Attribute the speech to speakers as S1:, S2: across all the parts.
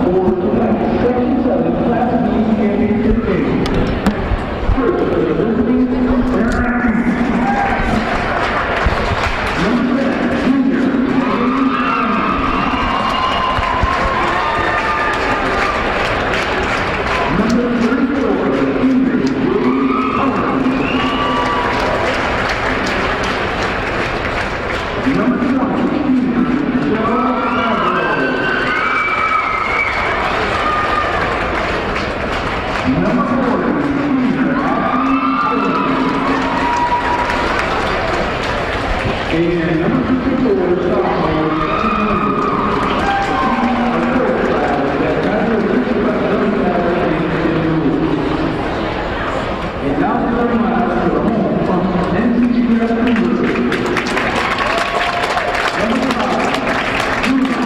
S1: for tonight's Section 7 Class B championship game. First, the visiting Saranac. Number 10, junior, number 34, the senior, number 20, senior, and number 54, sophomore, and now 30 miles to the home from NCCS University. Number 5, number 13,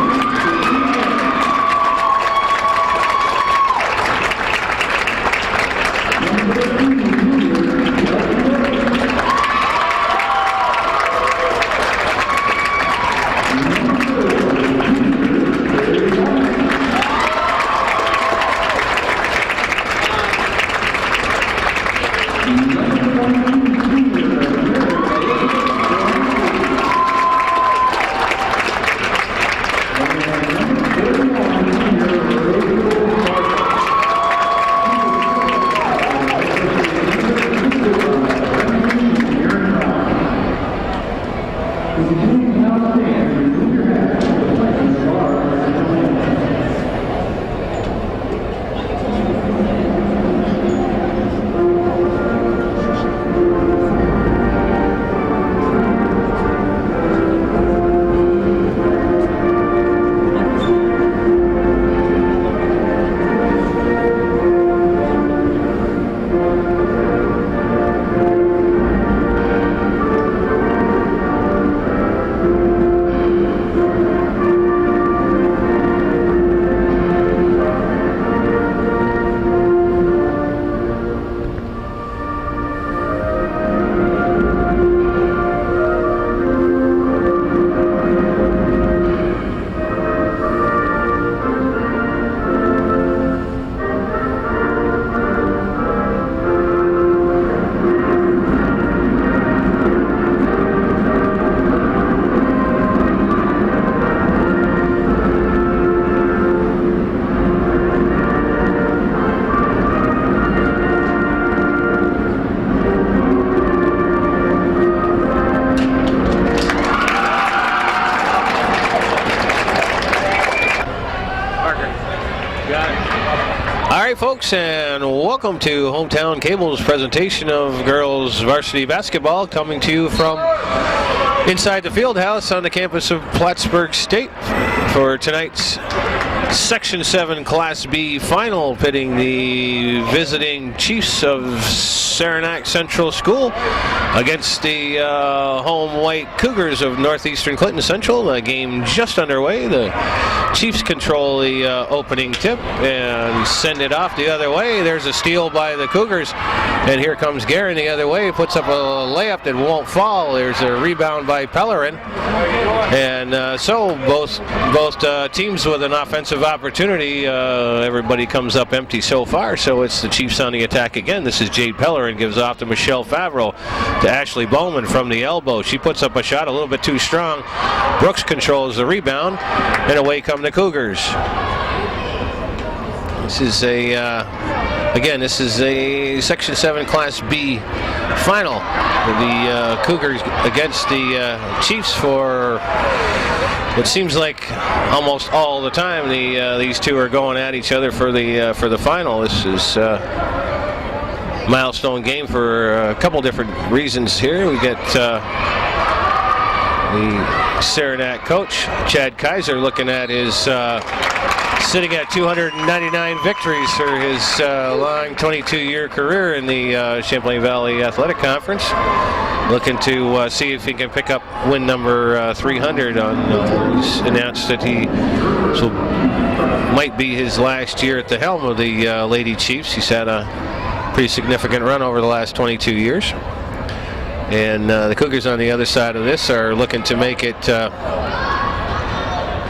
S2: folks, and welcome to Hometown Cable's presentation of girls varsity basketball, coming to you from inside the field house on the campus of Plattsburgh State for tonight's Section 7 Class B final, pitting the visiting Chiefs of Saranac Central School against the home white Cougars of Northeastern Clinton Central. A game just underway. The Chiefs control the opening tip and send it off the other way. There's a steal by the Cougars, and here comes Guerin the other way. Puts up a layup that won't fall. There's a rebound by Pellerin, and so both teams with an offensive opportunity. Everybody comes up empty so far, so it's the Chiefs on the attack again. This is Jade Pellerin, gives off to Michelle Favreau, to Ashley Bowman from the elbow. She puts up a shot a little bit too strong. Brooks controls the rebound, and away come the Cougars. This is this is a Section 7 Class B final. The Cougars against the Chiefs for what seems like almost all the time. These two are going at each other for the final. This is a milestone game for a couple different reasons here. We get the Saranac coach, Chad Kaiser, looking at his sitting at 299 victories for his long 22-year career in the Champlain Valley Athletic Conference. Looking to see if he can pick up win number 300. He's announced that he might be his last year at the helm of the Lady Chiefs. He's had a pretty significant run over the last 22 years. And the Cougars on the other side of this are looking to make it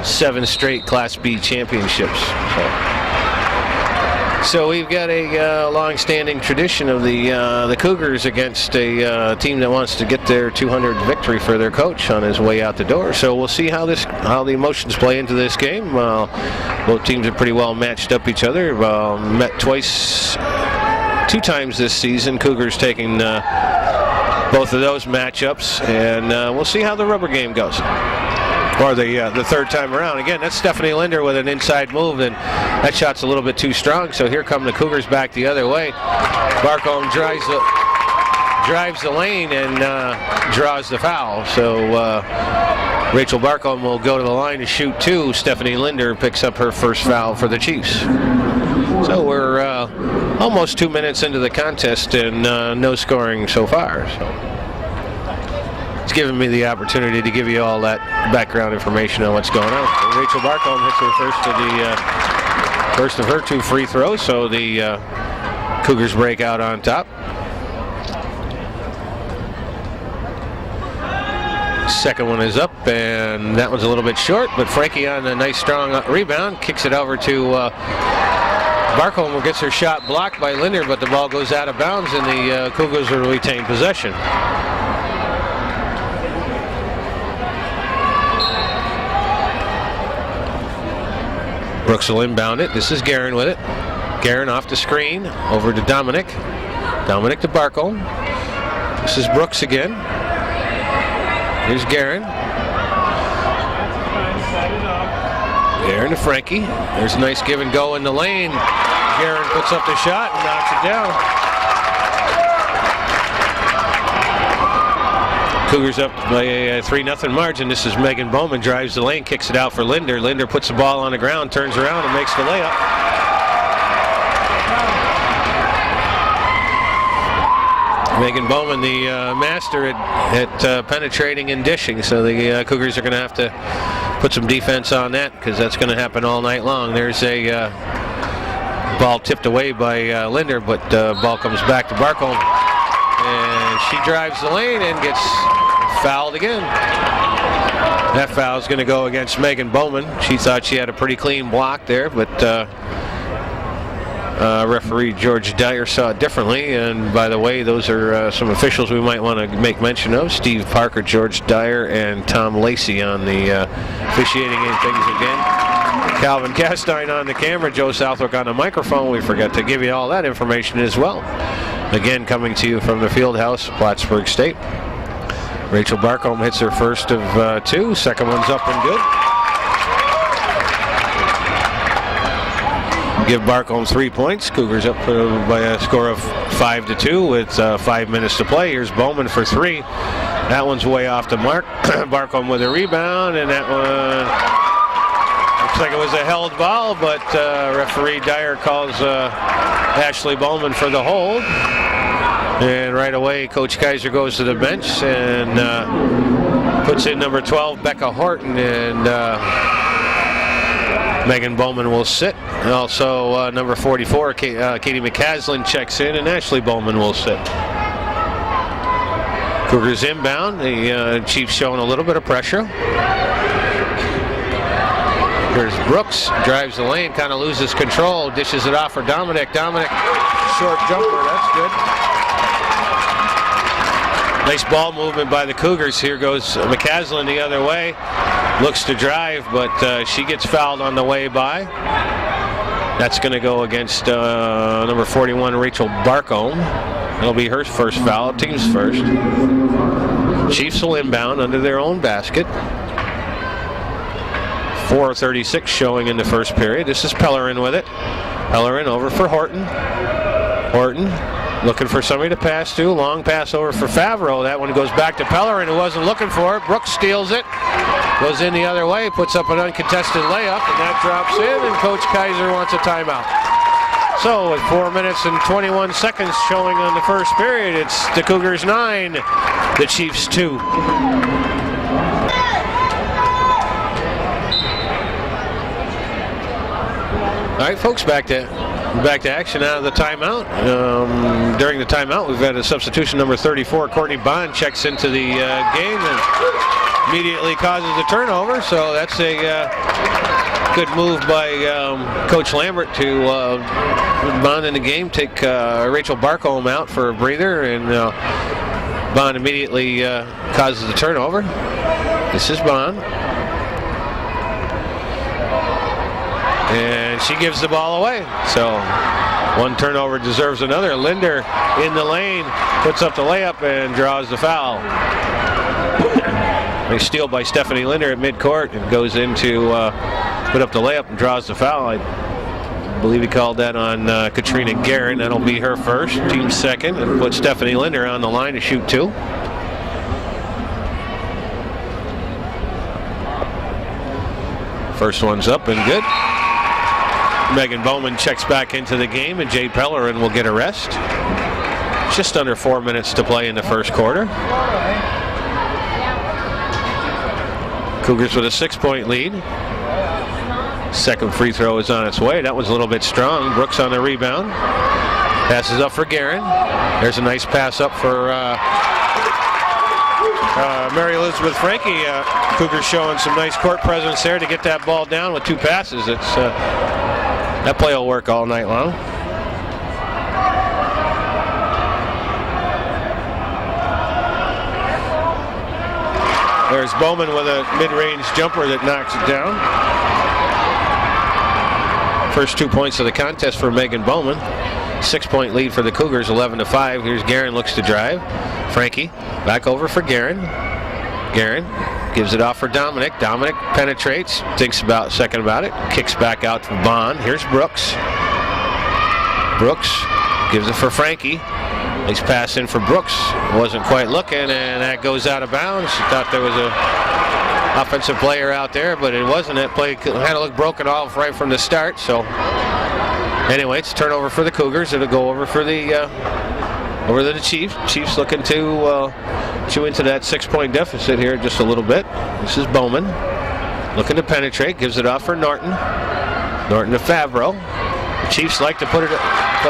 S2: 7 straight Class B championships. So we've got a long-standing tradition of the Cougars against a team that wants to get their 200th victory for their coach on his way out the door. So we'll see how the emotions play into this game. Both teams are pretty well matched up each other. Met 2 times this season. Cougars taking both of those matchups, and we'll see how the rubber game goes. Or the third time around. Again, that's Stephanie Linder with an inside move, and that shot's a little bit too strong. So here come the Cougars back the other way. Barcombe drives the lane and draws the foul. So Rachel Barcombe will go to the line to shoot 2. Stephanie Linder picks up her first foul for the Chiefs. So we're almost 2 minutes into the contest and no scoring so far. So it's given me the opportunity to give you all that background information on what's going on. Rachel Barcombe hits her first of her 2 free throws, so the Cougars break out on top. Second one is up, and that one's a little bit short, but Frankie on a nice strong rebound kicks it over to Barcombe, gets her shot blocked by Linder, but the ball goes out of bounds, and the Cougars will retain possession. Brooks will inbound it. This is Guerin with it. Guerin off the screen, over to Dominic. Dominic to Barcombe. This is Brooks again. Here's Guerin. Guerin to Frankie. There's a nice give and go in the lane. Guerin puts up the shot and knocks it down. Cougars up by a 3-0 margin. This is Megan Bowman, drives the lane, kicks it out for Linder. Linder puts the ball on the ground, turns around and makes the layup. Megan Bowman, the master at penetrating and dishing, so the Cougars are going to have to put some defense on that, because that's going to happen all night long. There's a ball tipped away by Linder, but ball comes back to Barcombe, and she drives the lane and gets fouled again. That foul is going to go against Megan Bowman. She thought she had a pretty clean block there, but referee George Dyer saw it differently. And by the way, those are some officials we might want to make mention of: Steve Parker, George Dyer, and Tom Lacey on the officiating in things again. Calvin Castine on the camera, Joe Southwick on the microphone. We forgot to give you all that information as well. Again, coming to you from the field house, Plattsburgh State. Rachel Barcombe hits her first of 2. Second one's up and good. Give Barcombe 3 points. Cougars up by a score of 5-2 with 5 minutes to play. Here's Bowman for 3. That one's way off the mark. Barcombe with a rebound, and that one looks like it was a held ball, but referee Dyer calls Ashley Bowman for the hold. And right away, Coach Kaiser goes to the bench and puts in number 12, Becca Horton, and Megan Bowman will sit. And also number 44, Katie McCaslin checks in, and Ashley Bowman will sit. Cougars inbound. The Chiefs showing a little bit of pressure. Here's Brooks, drives the lane, kind of loses control, dishes it off for Dominic. Dominic, short jumper, that's good. Nice ball movement by the Cougars. Here goes McCaslin the other way. Looks to drive, but she gets fouled on the way by. That's going to go against number 41, Rachel Barcombe. It'll be her first foul, team's first. Chiefs will inbound under their own basket. 4:36 showing in the first period. This is Pellerin with it. Pellerin over for Horton. Horton looking for somebody to pass to. Long pass over for Favreau. That one goes back to Pellerin, who wasn't looking for it. Brooks steals it. Goes in the other way. Puts up an uncontested layup, and that drops in, and Coach Kaiser wants a timeout. So with 4 minutes and 21 seconds showing on the first period, it's the Cougars 9, the Chiefs 2. All right, folks, back to action out of the timeout. During the timeout, we've had a substitution, number 34, Courtney Bond checks into the game, and immediately causes a turnover, so that's a good move by Coach Lambert to Bond in the game, take Rachel Barcombe out for a breather, and Bond immediately causes the turnover. This is Bond. And she gives the ball away. So one turnover deserves another. Linder in the lane, puts up the layup and draws the foul. A steal by Stephanie Linder at midcourt and goes into put up the layup and draws the foul. I believe he called that on Katrina Guerin. That'll be her first, team second, and put Stephanie Linder on the line to shoot 2. First one's up and good. Megan Bowman checks back into the game, and Jade Pellerin will get a rest. Just under 4 minutes to play in the first quarter. Cougars with a 6-point lead. Second free throw is on its way. That was a little bit strong. Brooks on the rebound. Passes up for Guerin. There's a nice pass up for Mary Elizabeth Frankie. Cougars showing some nice court presence there to get that ball down with 2 passes. It's that play will work all night long. There's Bowman with a mid-range jumper that knocks it down. First 2 points of the contest for Megan Bowman. 6-point lead for the Cougars, 11-5. Here's Guerin, looks to drive. Frankie back over for Guerin. Guerin gives it off for Dominic. Dominic penetrates, thinks about a second about it, kicks back out to Bond. Here's Brooks. Brooks gives it for Frankie. Nice pass in for Brooks. Wasn't quite looking, and that goes out of bounds. She thought there was a offensive player out there, but it wasn't. That play had to look broken off right from the start. So anyway, it's a turnover for the Cougars. It'll go over for the Chiefs. Chiefs looking to chew into that 6-point deficit here just a little bit. This is Bowman looking to penetrate. Gives it off for Norton. Norton to Favreau. The Chiefs like to play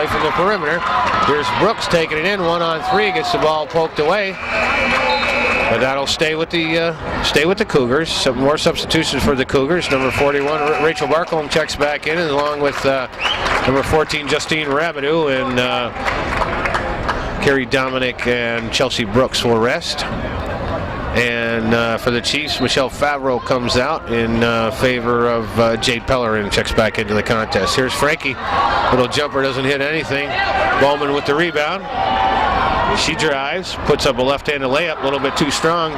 S2: from the perimeter. Here's Brooks taking it in, 1-on-3, gets the ball poked away. But that'll stay with the Cougars. Some more substitutions for the Cougars. Number 41, Rachel Barcombe checks back in, along with number 14, Justine Rabideau, and Carrie Dominic and Chelsea Brooks will rest. And for the Chiefs, Michelle Favreau comes out in favor of Jade Pellerin, checks back into the contest. Here's Frankie. Little jumper, doesn't hit anything. Bowman with the rebound. She drives, puts up a left-handed layup, a little bit too strong.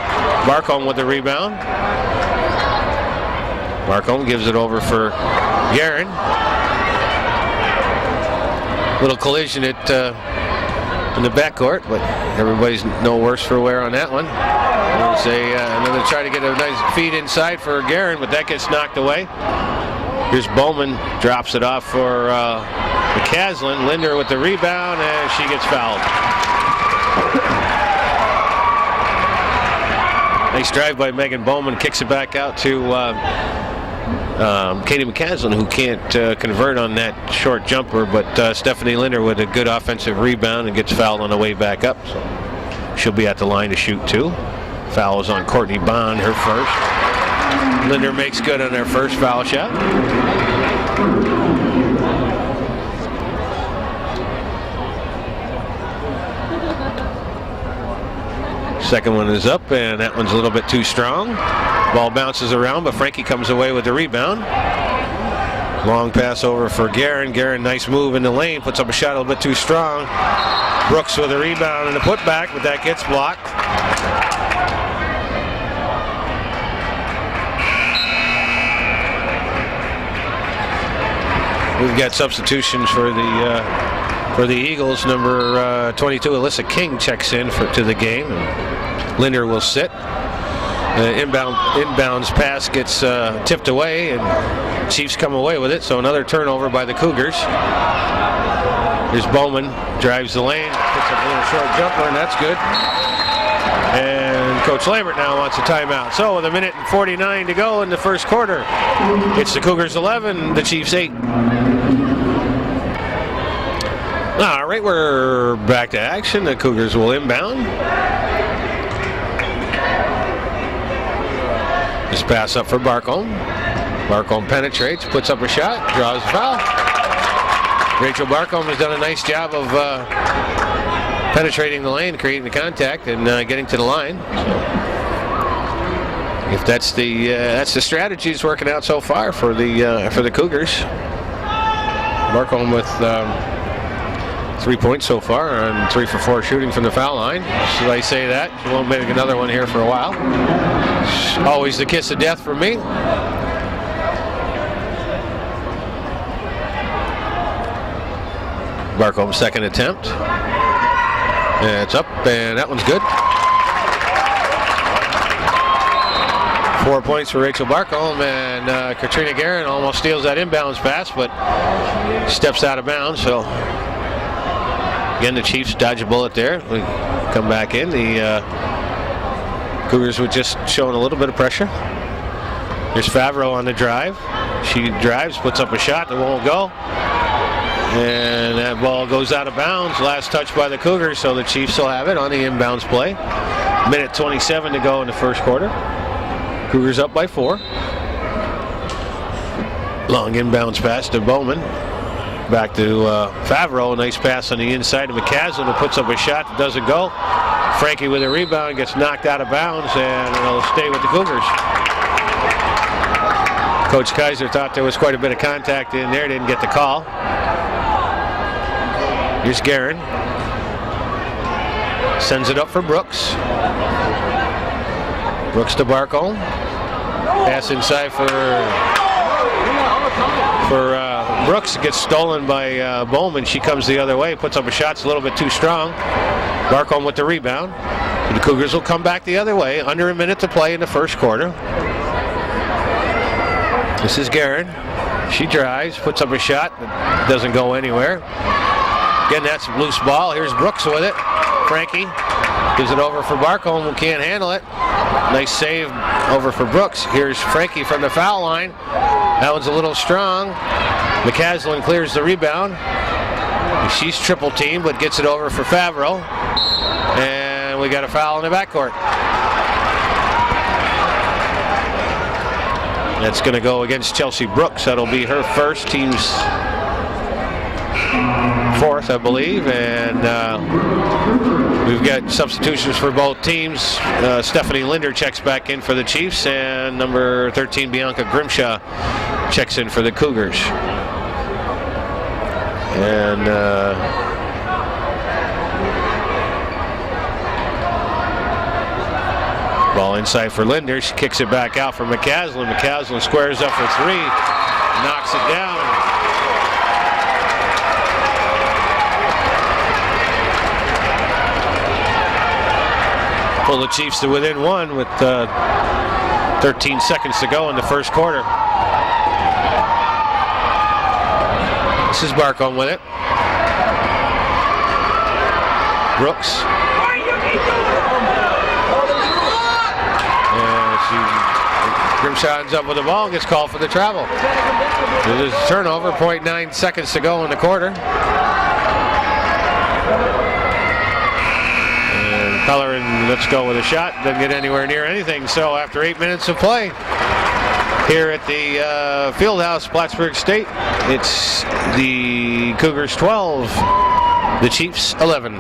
S2: Barcombe with the rebound. Barcombe gives it over for Guerin. Little collision in the backcourt, but everybody's no worse for wear on that one. There's another try to get a nice feed inside for Guerin, but that gets knocked away. Here's Bowman, drops it off for McCaslin. Linder with the rebound, and she gets fouled. Nice drive by Megan Bowman, kicks it back out to Katie McCaslin, who can't convert on that short jumper, but Stephanie Linder with a good offensive rebound and gets fouled on the way back up. So she'll be at the line to shoot 2. Foul is on Courtney Bond, her first. Linder makes good on their first foul shot. Second one is up, and that one's a little bit too strong. Ball bounces around, but Frankie comes away with the rebound. Long pass over for Guerin. Guerin, nice move in the lane, puts up a shot a little bit too strong. Brooks with a rebound and a putback, but that gets blocked. We've got substitutions for the Eagles. Number 22, Alyssa King, checks in to the game. And Linder will sit. Inbounds pass gets tipped away, and Chiefs come away with it. So another turnover by the Cougars. Here's Bowman, drives the lane, puts up a little short jumper, and that's good. And Coach Lambert now wants a timeout. So with 1:49 minutes to go in the first quarter, it's the Cougars 11, the Chiefs 8. All right, we're back to action. The Cougars will inbound. Pass up for Barcombe. Barcombe penetrates, puts up a shot, draws a foul. Rachel Barcombe has done a nice job of penetrating the lane, creating the contact, and getting to the line. If that's the strategy that's working out so far for the Cougars. Barcombe with 3 points so far and 3 for 4 shooting from the foul line. Should I say that? She won't make another one here for a while. Always the kiss of death for me. Barcombe's second attempt. And it's up, and that one's good. 4 points for Rachel Barcombe, and Katrina Guerin almost steals that inbounds pass, but steps out of bounds. So again, the Chiefs dodge a bullet there. We come back in. The Cougars were just showing a little bit of pressure. Here's Favreau on the drive. She drives, puts up a shot that won't go. And that ball goes out of bounds. Last touch by the Cougars, so the Chiefs will have it on the inbounds play. Minute 27 to go in the first quarter. Cougars up by 4. Long inbounds pass to Bowman. Back to Favreau. Nice pass on the inside to McCaslin, who puts up a shot that doesn't go. Frankie with a rebound, gets knocked out of bounds, and it'll stay with the Cougars. Coach Kaiser thought there was quite a bit of contact in there, didn't get the call. Here's Guerin. Sends it up for Brooks. Brooks to Barcombe. Pass inside for Brooks. Gets stolen by Bowman. She comes the other way, puts up a shot. It's a little bit too strong. Barcombe with the rebound. The Cougars will come back the other way. Under a minute to play in the first quarter. This is Guerin. She drives, puts up a shot. Doesn't go anywhere. Again, that's a loose ball. Here's Brooks with it. Frankie gives it over for Barcombe, who can't handle it. Nice save over for Brooks. Here's Frankie from the foul line. That one's a little strong. McCaslin clears the rebound. She's triple teamed, but gets it over for Favreau. And we got a foul in the backcourt. That's going to go against Chelsea Brooks. That'll be her first, team's 4th, I believe. And we've got substitutions for both teams. Stephanie Linder checks back in for the Chiefs, and number 13, Bianca Grimshaw, checks in for the Cougars. And ball inside for Linder. She kicks it back out for McCaslin. McCaslin squares up for 3, knocks it down. Pull the Chiefs to within 1 with 13 seconds to go in the first quarter. This is Barcombe with it. Brooks. Grimshaw ends up with the ball and gets called for the travel. There's a turnover, 0.9 seconds to go in the quarter. And Color and let's go with a shot. Doesn't get anywhere near anything. So after 8 minutes of play here at the Fieldhouse, Plattsburgh State, it's the Cougars 12, the Chiefs 11.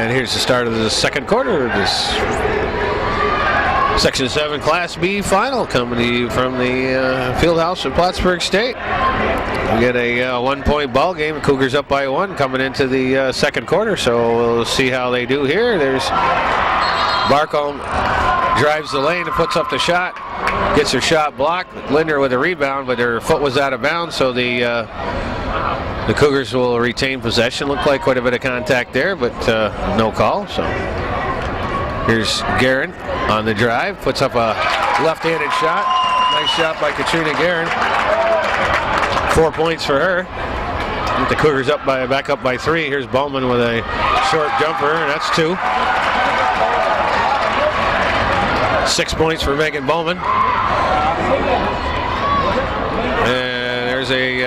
S2: Here's the start of the second quarter. This Section 7 Class B final coming to you from the Fieldhouse at Plattsburgh State. We get a 1-point ball game. Cougars up by 1 coming into the second quarter, so we'll see how they do here. There's Barcombe drives the lane and puts up the shot. Gets her shot blocked. Linder with a rebound, but her foot was out of bounds, so the Cougars will retain possession. Looked like quite a bit of contact there, but no call. So here's Guerin on the drive, puts up a left-handed shot. Nice shot by Katrina Guerin. 4 points for her. Get the Cougars back up by 3. Here's Bowman with a short jumper, and that's 2. 6 points for Megan Bowman. And there's a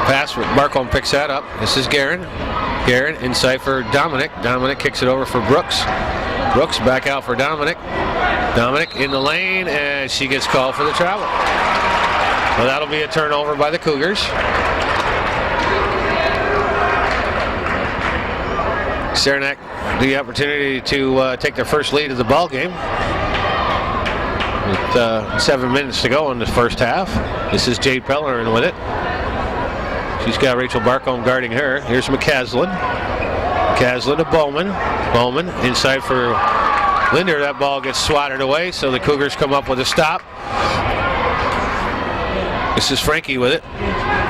S2: pass. Barcombe picks that up. This is Guerin. Guerin inside for Dominic. Dominic kicks it over for Brooks. Brooks back out for Dominic. Dominic in the lane, and she gets called for the travel. Well, that'll be a turnover by the Cougars. Saranac the opportunity to take their first lead of the ball game. With 7 minutes to go in the first half. This is Jade Pellerin with it. She's got Rachel Barcombe guarding her. Here's McCaslin. McCaslin to Bowman. Bowman inside for Linder. That ball gets swatted away, so the Cougars come up with a stop. This is Frankie with it.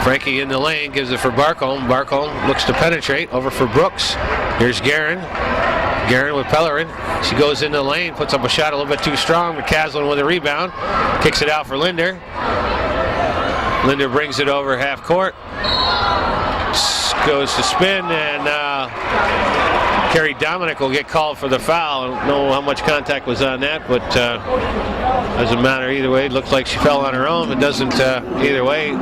S2: Frankie in the lane, gives it for Barcombe. Barcombe looks to penetrate, over for Brooks. Here's Guerin. Guerin with Pellerin. She goes in the lane, puts up a shot a little bit too strong. McCaslin with a rebound. Kicks it out for Linder. Linder brings it over half court. Goes to spin, and Carrie Dominic will get called for the foul. I don't know how much contact was on that, but doesn't matter either way. It looks like she fell on her own. It doesn't either way.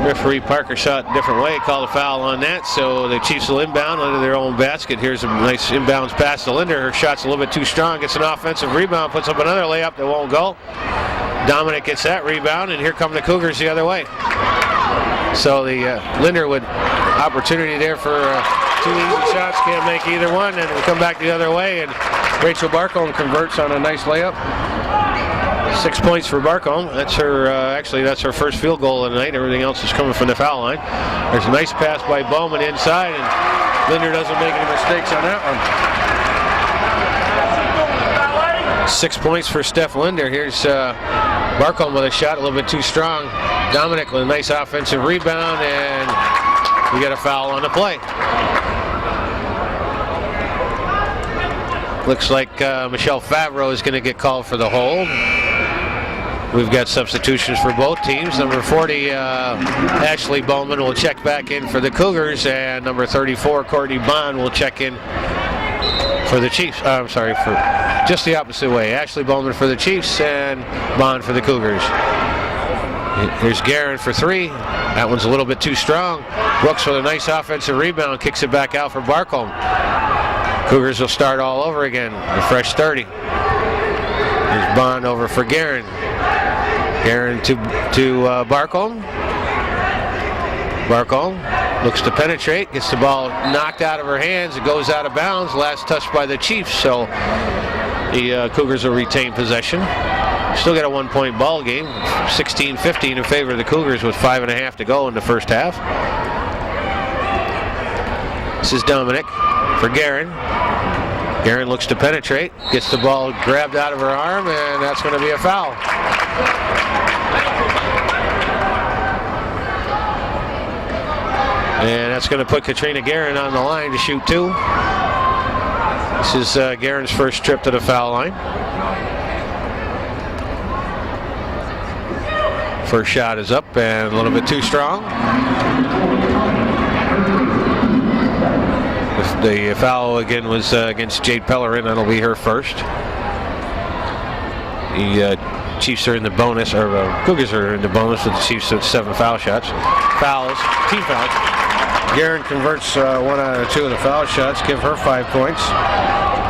S2: Referee Parker shot a different way, called a foul on that, so the Chiefs will inbound under their own basket. Here's a nice inbounds pass to Linder. Her shot's a little bit too strong, gets an offensive rebound, puts up another layup that won't go. Dominic gets that rebound, and here come the Cougars the other way. So the Linder with opportunity there for 2 easy shots, can't make either one, and we come back the other way, and Rachel Barcombe converts on a nice layup. 6 points for Barcombe. That's her, actually that's her first field goal of the night. Everything else is coming from the foul line. There's a nice pass by Bowman inside, and Linder doesn't make any mistakes on that one. 6 points for Steph Linder. Here's Barcombe with a shot a little bit too strong. Dominic with a nice offensive rebound, and we get a foul on the play. Looks like Michelle Favreau is going to get called for the hold. We've got substitutions for both teams. Number 40, Ashley Bowman will check back in for the Cougars, and number 34, Courtney Bond will check in for the Chiefs. I'm sorry, for just the opposite way. Ashley Bowman for the Chiefs and Bond for the Cougars. Here's Guerin for 3. That one's a little bit too strong. Brooks with a nice offensive rebound, kicks it back out for Barcombe. Cougars will start all over again, a fresh 30. Here's Bond over for Guerin. Guerin to Barcombe. Barcombe looks to penetrate, gets the ball knocked out of her hands. It goes out of bounds, last touched by the Chiefs, so the Cougars will retain possession. Still got a 1 point ball game, 16-15 in favor of the Cougars with 5.5 to go in the first half. This is Dominic for Guerin. Guerin looks to penetrate, gets the ball grabbed out of her arm, and that's going to be a foul. And that's going to put Katrina Guerin on the line to shoot 2. This is Guerin's first trip to the foul line. First shot is up and a little bit too strong. The foul again was against Jade Pellerin. That'll be her first. The Chiefs are in the bonus, or Cougars are in the bonus with the Chiefs with 7 foul shots. Fouls, team fouls. Guerin converts 1 out of 2 of the foul shots, give her 5 points.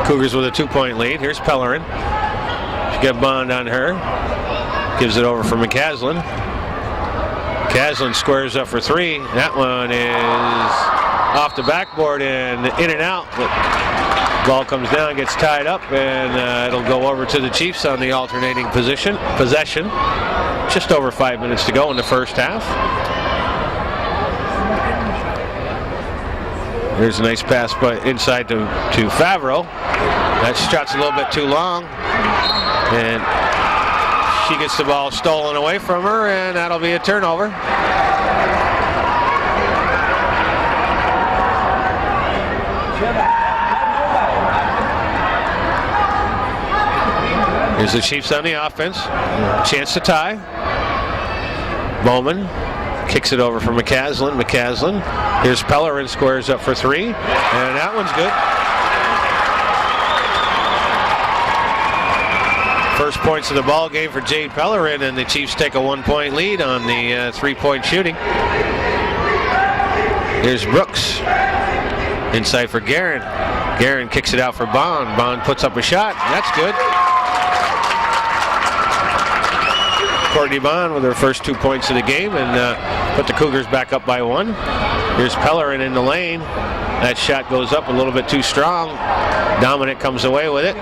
S2: Cougars with a 2 point lead. Here's Pellerin. She's got Bond on her. Gives it over for McCaslin. McCaslin squares up for 3. That one is off the backboard and in and out. But ball comes down, gets tied up, and it'll go over to the Chiefs on the alternating possession. Just over 5 minutes to go in the first half. There's a nice pass inside to Favreau. That shot's a little bit too long, and she gets the ball stolen away from her, and that'll be a turnover. Here's the Chiefs on the offense. Chance to tie. Bowman kicks it over for McCaslin. McCaslin. Here's Pellerin, squares up for 3. And that one's good. First points of the ball game for Jade Pellerin, and the Chiefs take a 1-point lead on the 3-point shooting. Here's Brooks. Inside for Guerin. Guerin kicks it out for Bond. Bond puts up a shot. That's good. Courtney Bond with her first 2 points of the game and put the Cougars back up by 1. Here's Pellerin in the lane. That shot goes up a little bit too strong. Dominic comes away with it.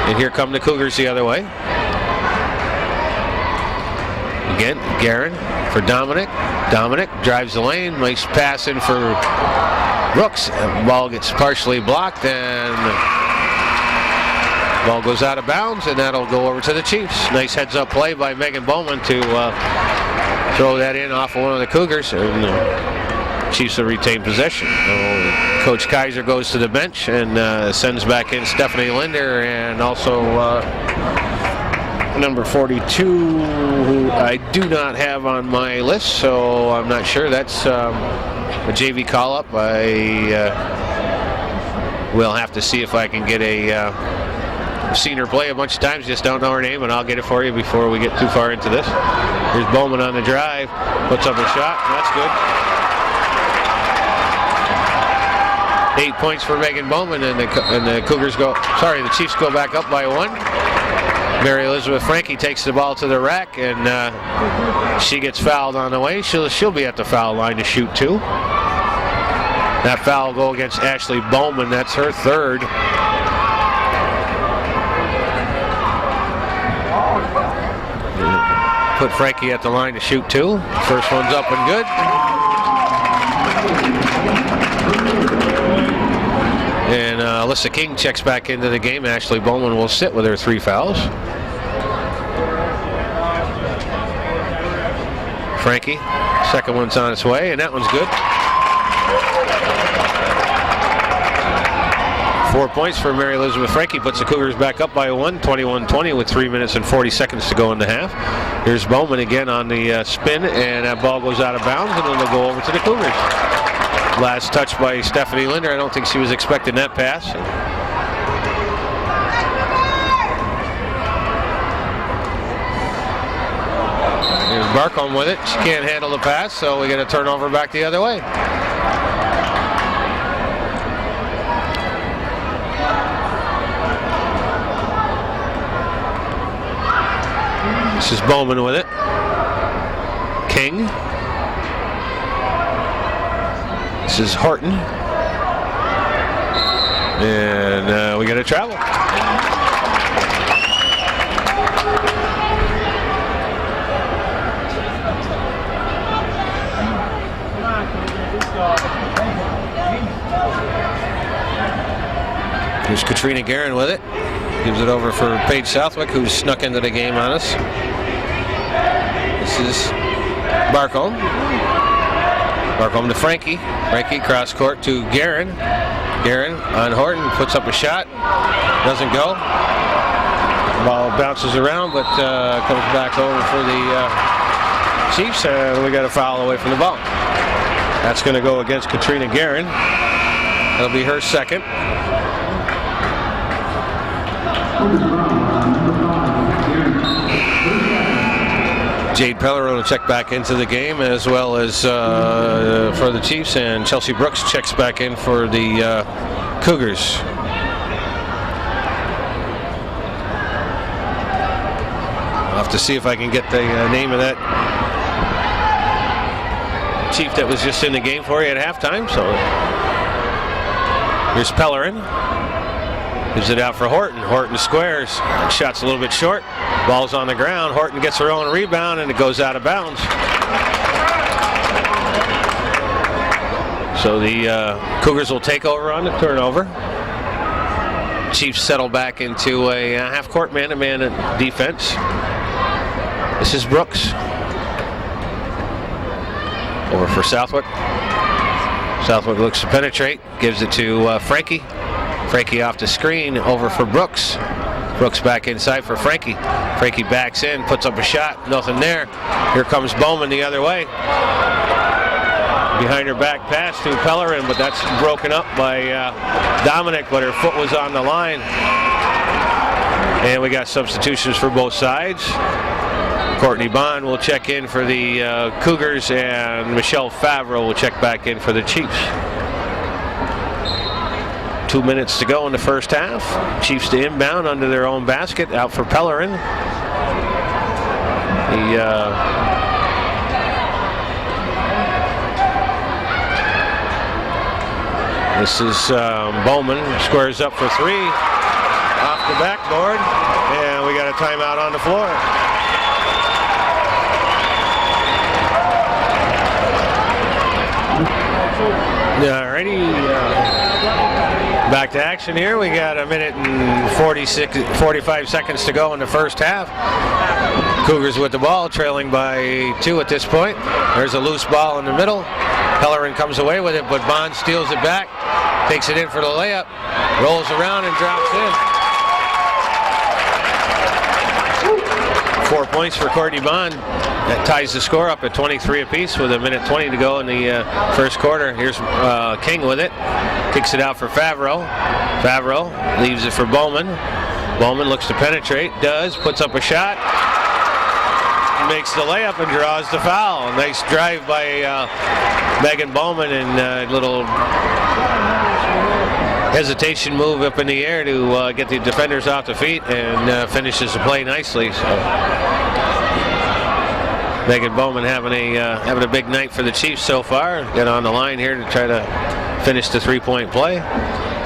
S2: And here come the Cougars the other way. Again, Guerin for Dominic. Dominic drives the lane. Nice pass in for Brooks. The ball gets partially blocked and the ball goes out of bounds, and that'll go over to the Chiefs. Nice heads-up play by Megan Bowman to throw that in off of one of the Cougars. And Chiefs will retain possession. Coach Kaiser goes to the bench and sends back in Stephanie Linder and also number 42, who I do not have on my list, so I'm not sure. That's a JV call-up. I will have to see if I can get I've seen her play a bunch of times, just don't know her name, and I'll get it for you before we get too far into this. Here's Bowman on the drive, puts up a shot, and that's good. 8 points for Megan Bowman, and the Cougars the Chiefs go back up by 1. Mary Elizabeth Frankie takes the ball to the rack, and she gets fouled on the way. She'll be at the foul line to shoot 2. That foul will go against Ashley Bowman. That's her 3rd. Put Frankie at the line to shoot 2. First one's up and good. And Alyssa King checks back into the game. Ashley Bowman will sit with her 3 fouls. Frankie, second one's on its way, and that one's good. 4 points for Mary Elizabeth Frankie, puts the Cougars back up by 1, 21-20 with 3 minutes and 40 seconds to go in the half. Here's Bowman again on the spin, and that ball goes out of bounds, and then they'll go over to the Cougars. Last touch by Stephanie Linder. I don't think she was expecting that pass. Here's Barcombe with it. She can't handle the pass, so we get a turnover back the other way. This is Bowman with it. King. This is Horton. And we got a travel. Here's Katrina Guerin with it. Gives it over for Paige Southwick, who's snuck into the game on us. This is Barcombe. Barcombe to Frankie. Frankie cross court to Guerin. Guerin on Horton, puts up a shot. Doesn't go. Ball bounces around, but comes back over for the Chiefs. We got a foul away from the ball. That's going to go against Katrina Guerin. That'll be her second. Jade Pellerin will check back into the game, as well as for the Chiefs, and Chelsea Brooks checks back in for the Cougars. I'll have to see if I can get the name of that Chief that was just in the game for you at halftime. So here's Pellerin. Gives it out for Horton. Horton squares. Shot's a little bit short. Ball's on the ground. Horton gets her own rebound, and it goes out of bounds. So the Cougars will take over on the turnover. Chiefs settle back into a half-court man-to-man defense. This is Brooks. Over for Southwick. Southwick looks to penetrate. Gives it to Frankie. Frankie off the screen, over for Brooks. Brooks back inside for Frankie. Frankie backs in, puts up a shot, nothing there. Here comes Bowman the other way. Behind her back pass to Pellerin, but that's broken up by Dominic, but her foot was on the line. And we got substitutions for both sides. Courtney Bond will check in for the Cougars, and Michelle Favreau will check back in for the Chiefs. 2 minutes to go in the first half. Chiefs to inbound under their own basket, out for Pellerin. This is Bowman, squares up for three, off the backboard, and we got a timeout on the floor. Alrighty, back to action here. We got a minute and 45 seconds to go in the first half. Cougars with the ball, trailing by 2 at this point. There's a loose ball in the middle. Pellerin comes away with it, but Bond steals it back, takes it in for the layup, rolls around and drops in. 4 points for Courtney Bond. That ties the score up at 23 apiece with a minute 20 to go in the first quarter. Here's King with it. Kicks it out for Favreau. Favreau leaves it for Bowman. Bowman looks to penetrate, does, puts up a shot, makes the layup and draws the foul. Nice drive by Megan Bowman, and a little hesitation move up in the air to get the defenders off the feet, and finishes the play nicely. So Megan Bowman having a big night for the Chiefs so far. Get on the line here to try to finish the three-point play.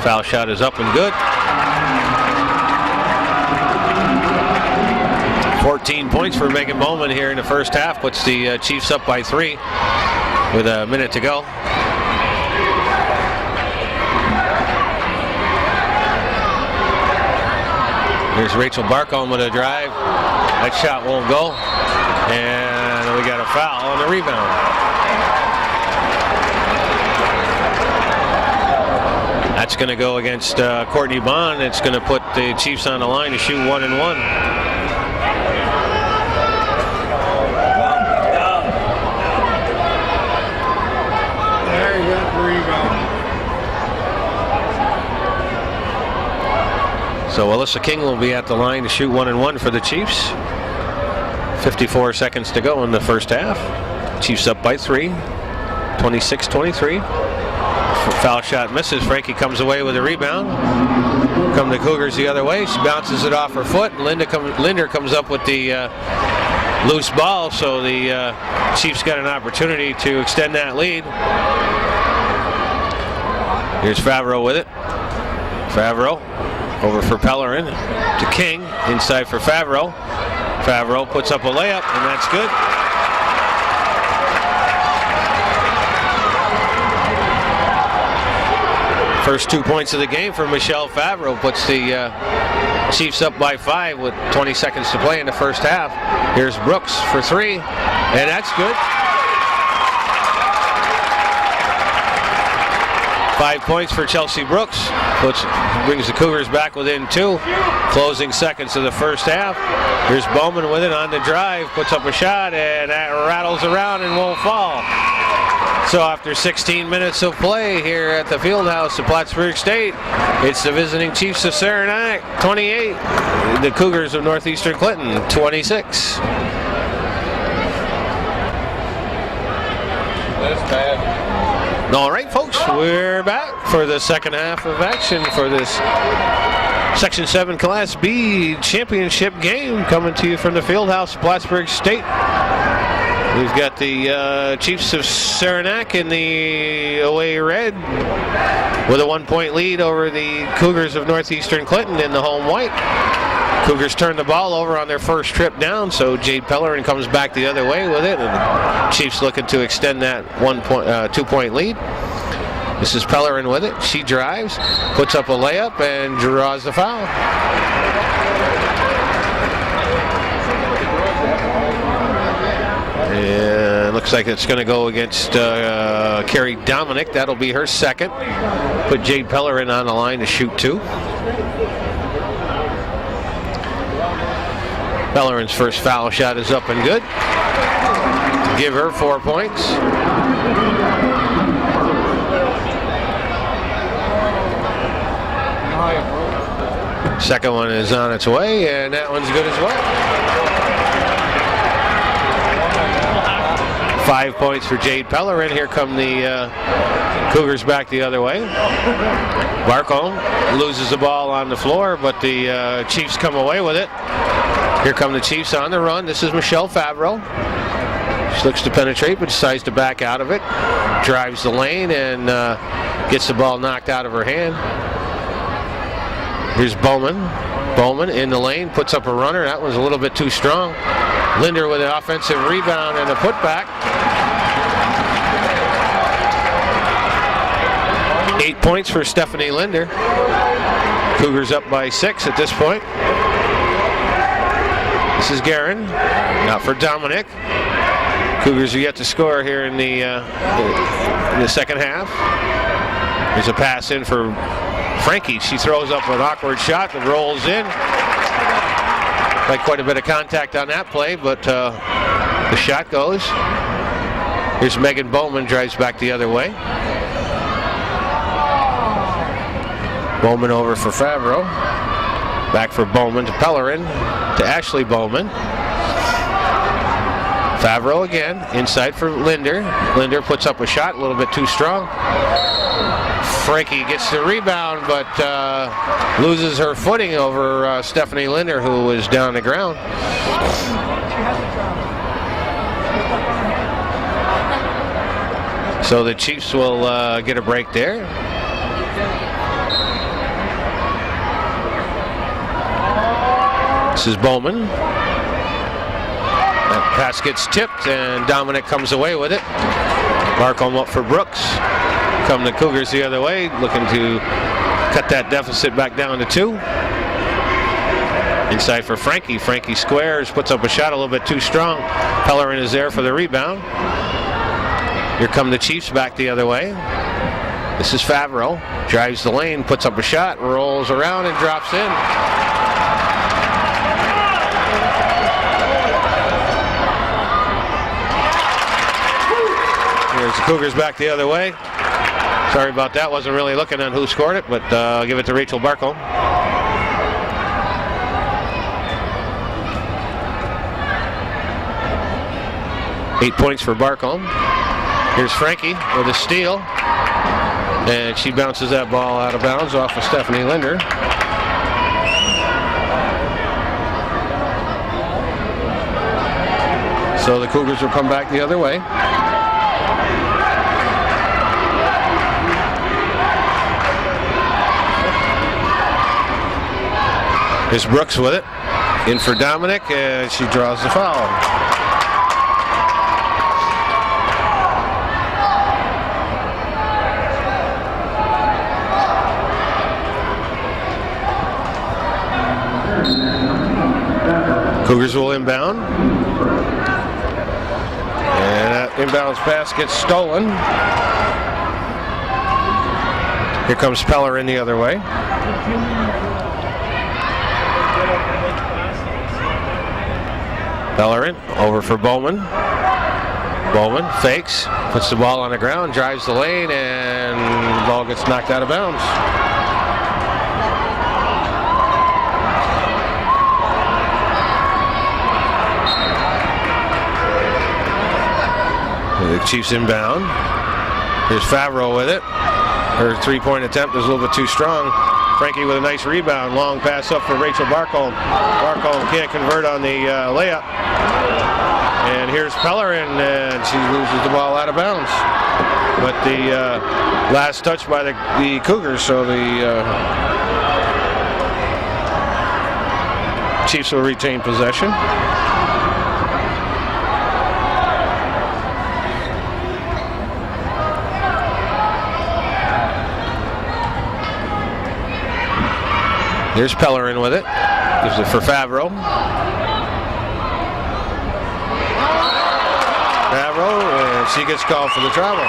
S2: Foul shot is up and good. 14 points for Megan Bowman here in the first half. Puts the Chiefs up by 3 with a minute to go. Here's Rachel Barcombe with a drive. That shot won't go. And we got a foul on the rebound. That's going to go against Courtney Bond. It's going to put the Chiefs on the line to shoot 1 and 1.
S3: There you go, rebound.
S2: So Alyssa King will be at the line to shoot 1 and 1 for the Chiefs. 54 seconds to go in the first half. Chiefs up by 3, 26-23. Foul shot misses. Frankie comes away with a rebound. Come the Cougars the other way. She bounces it off her foot. Linder comes up with the loose ball, so the Chiefs got an opportunity to extend that lead. Here's Favreau with it. Favreau over for Pellerin to King. Inside for Favreau. Favreau puts up a layup, and that's good. First 2 points of the game for Michelle Favreau puts the Chiefs up by 5 with 20 seconds to play in the first half. Here's Brooks for 3, and that's good. 5 points for Chelsea Brooks. Brings the Cougars back within 2. Closing seconds of the first half. Here's Bowman with it on the drive. Puts up a shot, and that rattles around and won't fall. So after 16 minutes of play here at the Fieldhouse of Plattsburgh State, it's the visiting Chiefs of Saranac, 28. The Cougars of Northeastern Clinton, 26.
S3: That's bad.
S2: All right, folks, we're back for the second half of action for this Section 7 Class B championship game, coming to you from the Fieldhouse of Plattsburgh State. We've got the Chiefs of Saranac in the away red with a 1-point lead over the Cougars of Northeastern Clinton in the home white. Cougars turn the ball over on their first trip down, so Jade Pellerin comes back the other way with it, and the Chiefs looking to extend that 2-point lead. This is Pellerin with it. She drives, puts up a layup, and draws the foul. And looks like it's going to go against Carrie Dominic. That'll be her second. Put Jade Pellerin on the line to shoot 2. Pellerin's first foul shot is up and good. Give her 4 points. Second one is on its way, and that one's good as well. 5 points for Jade Pellerin. Here come the Cougars back the other way. Barcombe loses the ball on the floor, but the Chiefs come away with it. Here come the Chiefs on the run. This is Michelle Favreau. She looks to penetrate, but decides to back out of it. Drives the lane and gets the ball knocked out of her hand. Here's Bowman. Bowman in the lane, puts up a runner. That one's a little bit too strong. Linder with an offensive rebound and a putback. 8 points for Stephanie Linder. Cougars up by 6 at this point. This is Guerin. Now for Dominic. Cougars are yet to score here in the second half. There's a pass in for Frankie. She throws up an awkward shot that rolls in. Like quite a bit of contact on that play, but the shot goes. Here's Megan Bowman, drives back the other way. Bowman over for Favreau. Back for Bowman to Pellerin, to Ashley Bowman. Favreau again, inside for Linder. Linder puts up a shot, a little bit too strong. Frankie gets the rebound, but loses her footing over Stephanie Linder, who was down the ground. So the Chiefs will get a break there. This is Bowman. That pass gets tipped, and Dominic comes away with it. Barcombe up for Brooks. Come the Cougars the other way, looking to cut that deficit back down to 2. Inside for Frankie. Frankie squares, puts up a shot a little bit too strong. Pellerin is there for the rebound. Here come the Chiefs back the other way. This is Favreau. Drives the lane, puts up a shot, rolls around and drops in. Here's the Cougars back the other way. Sorry about that. Wasn't really looking on who scored it, but I'll give it to Rachel Barcombe. Eight points for Barcombe. Here's Frankie with a steal. And she bounces that ball out of bounds off of Stephanie Linder. So the Cougars will come back the other way. Here's Brooks with it. In for Dominic, and she draws the foul. Cougars will inbound. And that inbounds pass gets stolen. Here comes Pellerin the other way. Pellerin over for Bowman. Bowman fakes, puts the ball on the ground, drives the lane, and the ball gets knocked out of bounds. The Chiefs inbound. Here's Favreau with it. Her three-point attempt is a little bit too strong. Frankie with a nice rebound. Long pass up for Rachel Barcombe. Barcombe can't convert on the layup. And here's Pellerin, and she loses the ball out of bounds. But the last touch by the Cougars, so the Chiefs will retain possession. Here's Pellerin with it. Gives it for Favreau. Favreau, and she gets called for the travel.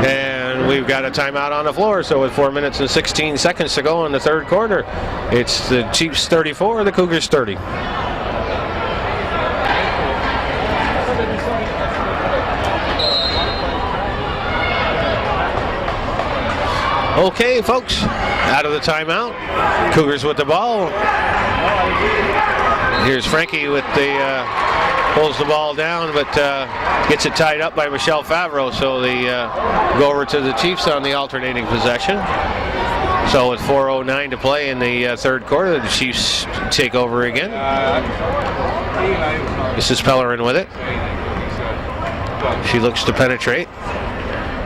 S2: And we've got a timeout on the floor, so with 4 minutes and 16 seconds to go in the third quarter, it's the Chiefs 34, the Cougars 30. Okay, folks, out of the timeout. Cougars with the ball. Here's Frankie with the pulls the ball down, but gets it tied up by Michelle Favreau. So they go over to the Chiefs on the alternating possession. So with 4:09 to play in the third quarter, the Chiefs take over again. This is Pellerin with it. She looks to penetrate.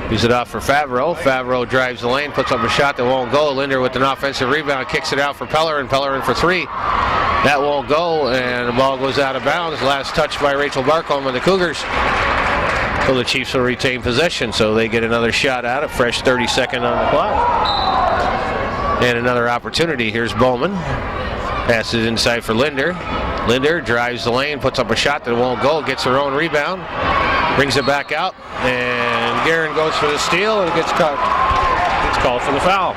S2: Gives it off for Favreau. Favreau drives the lane, puts up a shot that won't go. Linder with an offensive rebound, kicks it out for Pellerin. Pellerin for three. That won't go, and the ball goes out of bounds. Last touch by Rachel Barcombe of the Cougars. So the Chiefs will retain possession, so they get another shot at it. Fresh 30-second on the clock. And another opportunity. Here's Bowman. Passes inside for Linder. Linder drives the lane, puts up a shot that won't go, gets her own rebound, brings it back out, and Guerin goes for the steal and gets caught. Gets called for the foul.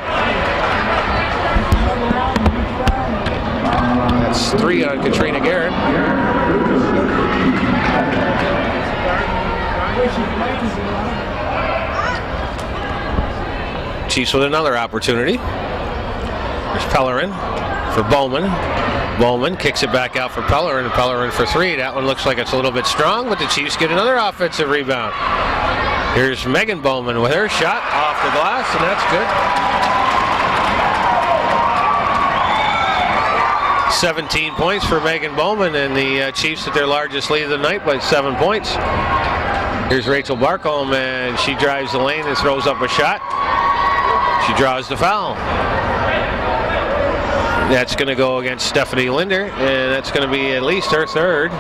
S2: That's 3 on Katrina Guerin. Chiefs with another opportunity. There's Pellerin for Bowman. Bowman kicks it back out for Pellerin, and Pellerin for three. That one looks like it's a little bit strong, but the Chiefs get another offensive rebound. Here's Megan Bowman with her shot off the glass, and that's good. 17 points for Megan Bowman, and the Chiefs at their largest lead of the night by 7 points. Here's Rachel Barcombe, and she drives the lane and throws up a shot. She draws the foul. That's going to go against Stephanie Linder, and that's going to be at least her third.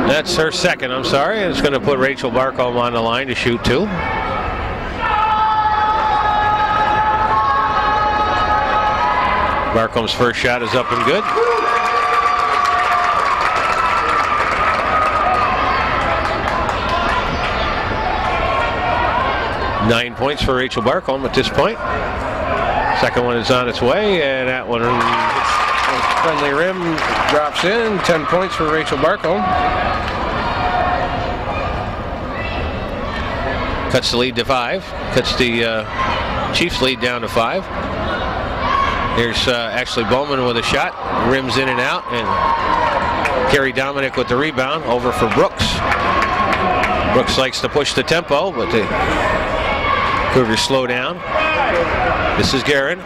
S2: That's her second, I'm sorry. It's going to put Rachel Barcombe on the line to shoot 2. Barcombe's first shot is up and good. Nine points for Rachel Barcombe at this point. Second one is on its way, and that one friendly rim drops in. 10 points for Rachel Barcombe. Cuts the lead to 5. Cuts the Chiefs lead down to 5. There's Ashley Bowman with a shot. Rims in and out, and Carrie Dominic with the rebound. Over for Brooks. Brooks likes to push the tempo, but the Cougars slow down. This is Guerin.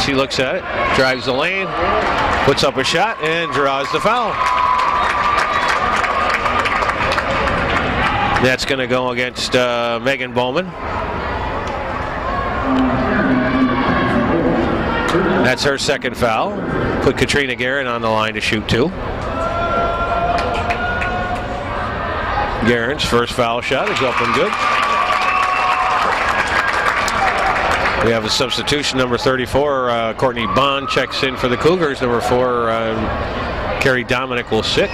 S2: She looks at it, drives the lane, puts up a shot, and draws the foul. That's going to go against Megan Bowman. That's her second foul. Put Katrina Guerin on the line to shoot 2. Guerin's first foul shot is up and good. We have a substitution. Number 34, Courtney Bond checks in for the Cougars. Number 4, Carrie Dominic will sit.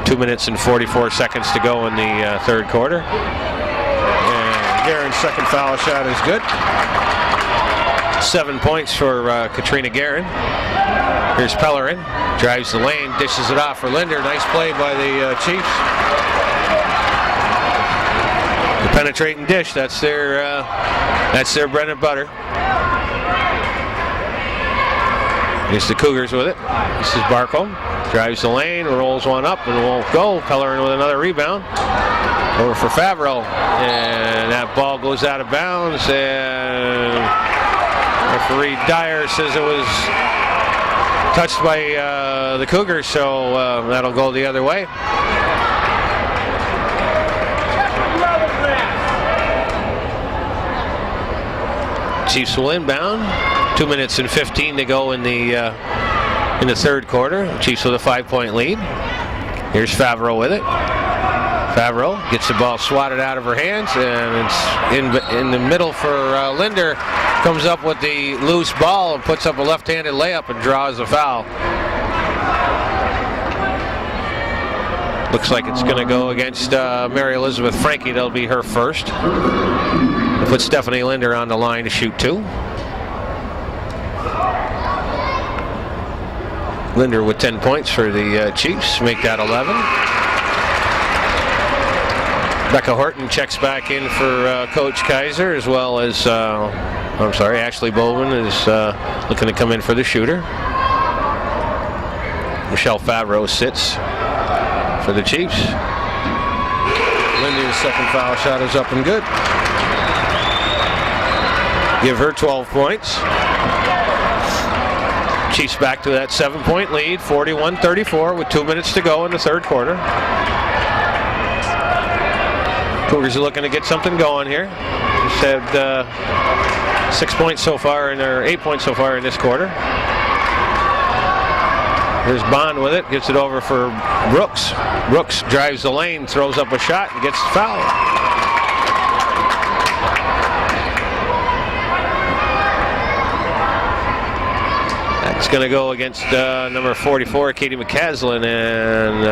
S2: 2 minutes and 44 seconds to go in the third quarter. And Guerin's second foul shot is good. 7 points for Katrina Guerin. Here's Pellerin. Drives the lane, dishes it off for Linder. Nice play by the Chiefs. The penetrating dish, that's their bread and butter. Here's the Cougars with it. This is Barcombe. Drives the lane, rolls one up, and won't go. Pellerin with another rebound. Over for Favreau. And that ball goes out of bounds, and referee Dyer says it was touched by the Cougars, so that'll go the other way. Chiefs will inbound. 2 minutes and 15 to go in the third quarter. Chiefs with a 5-point lead. Here's Favreau with it. Favreau gets the ball swatted out of her hands, and it's in the middle for Linder. Comes up with the loose ball and puts up a left-handed layup and draws a foul. Looks like it's going to go against Mary Elizabeth Frankie. That'll be her first. We'll put Stephanie Linder on the line to shoot 2. Linder with 10 points for the Chiefs. Make that 11. Becca Horton checks back in for Coach Kaiser, as well as, Ashley Bowman is looking to come in for the shooter. Michelle Favreau sits for the Chiefs. Lindy's second foul shot is up and good. Give her 12 points. Chiefs back to that 7-point lead, 41-34 with 2 minutes to go in the third quarter. Cougars are looking to get something going here. Just had 6 points so far, or 8 points so far in this quarter. Here's Bond with it, gets it over for Brooks. Brooks drives the lane, throws up a shot, and gets fouled. That's going to go against number 44, Katie McCaslin, and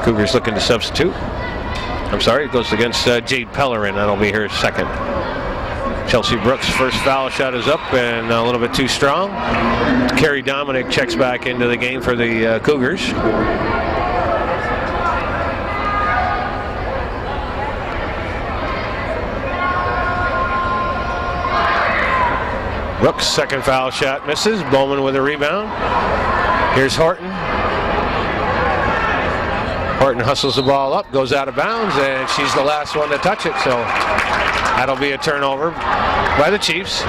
S2: Cougars looking to substitute. I'm sorry, it goes against Jade Pellerin. That'll be her second. Chelsea Brooks' first foul shot is up and a little bit too strong. Carrie Dominic checks back into the game for the Cougars. Brooks' second foul shot misses. Bowman with a rebound. Here's Horton. Horton hustles the ball up, goes out of bounds, and she's the last one to touch it, so that'll be a turnover by the Chiefs.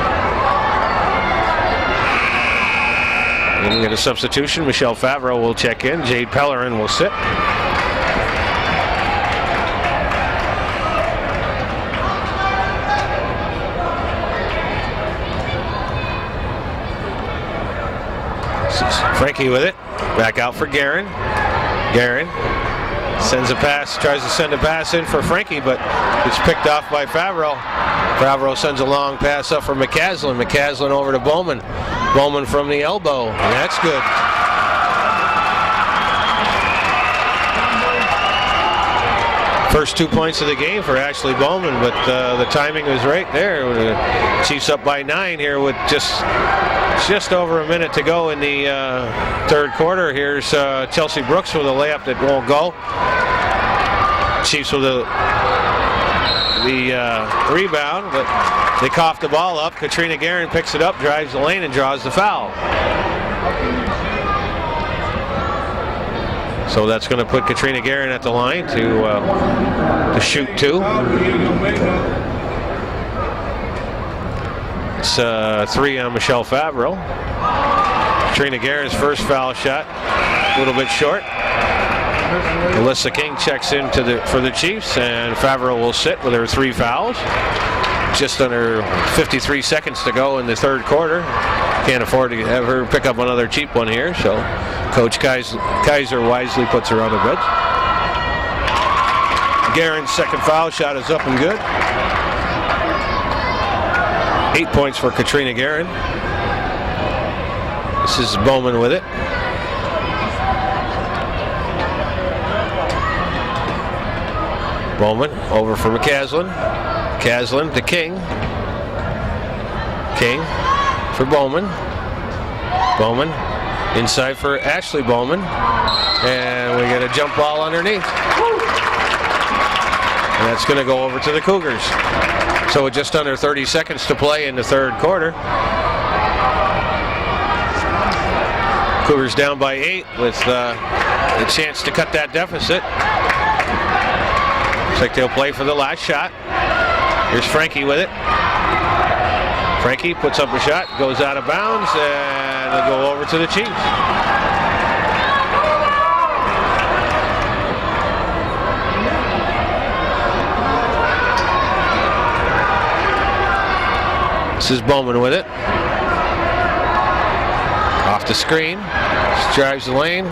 S2: And we get a substitution. Michelle Favreau will check in. Jade Pellerin will sit. Frankie with it. Back out for Guerin. Guerin sends a pass, tries to send a pass in for Frankie, but it's picked off by Favreau. Favreau sends a long pass up for McCaslin. McCaslin over to Bowman. Bowman from the elbow, and that's good. First 2 points of the game for Ashley Bowman, but the timing was right there. Chiefs up by 9 here with just over a minute to go in the third quarter. Here's Chelsea Brooks with a layup that won't go. Chiefs with the rebound, but they cough the ball up. Katrina Guerin picks it up, drives the lane, and draws the foul. So that's going to put Katrina Guerin at the line to shoot two. It's 3 on Michelle Favreau. Katrina Guerin's first foul shot, a little bit short. Alyssa King checks in for the Chiefs, and Favreau will sit with her 3 fouls. Just under 53 seconds to go in the third quarter. Can't afford to have her pick up another cheap one here, so Coach Kaiser wisely puts her on the bench. Guerin's second foul shot is up and good. 8 points for Katrina Guerin. This is Bowman with it. Bowman over for McCaslin. McCaslin to King. King for Bowman. Bowman inside for Ashley Bowman. And we get a jump ball underneath. And that's going to go over to the Cougars. So with just under 30 seconds to play in the third quarter. Cougars down by 8 with a chance to cut that deficit. Looks like they'll play for the last shot. Here's Frankie with it. Frankie puts up a shot, goes out of bounds, and they'll go over to the Chiefs. This is Bowman with it. Off the screen, drives the lane,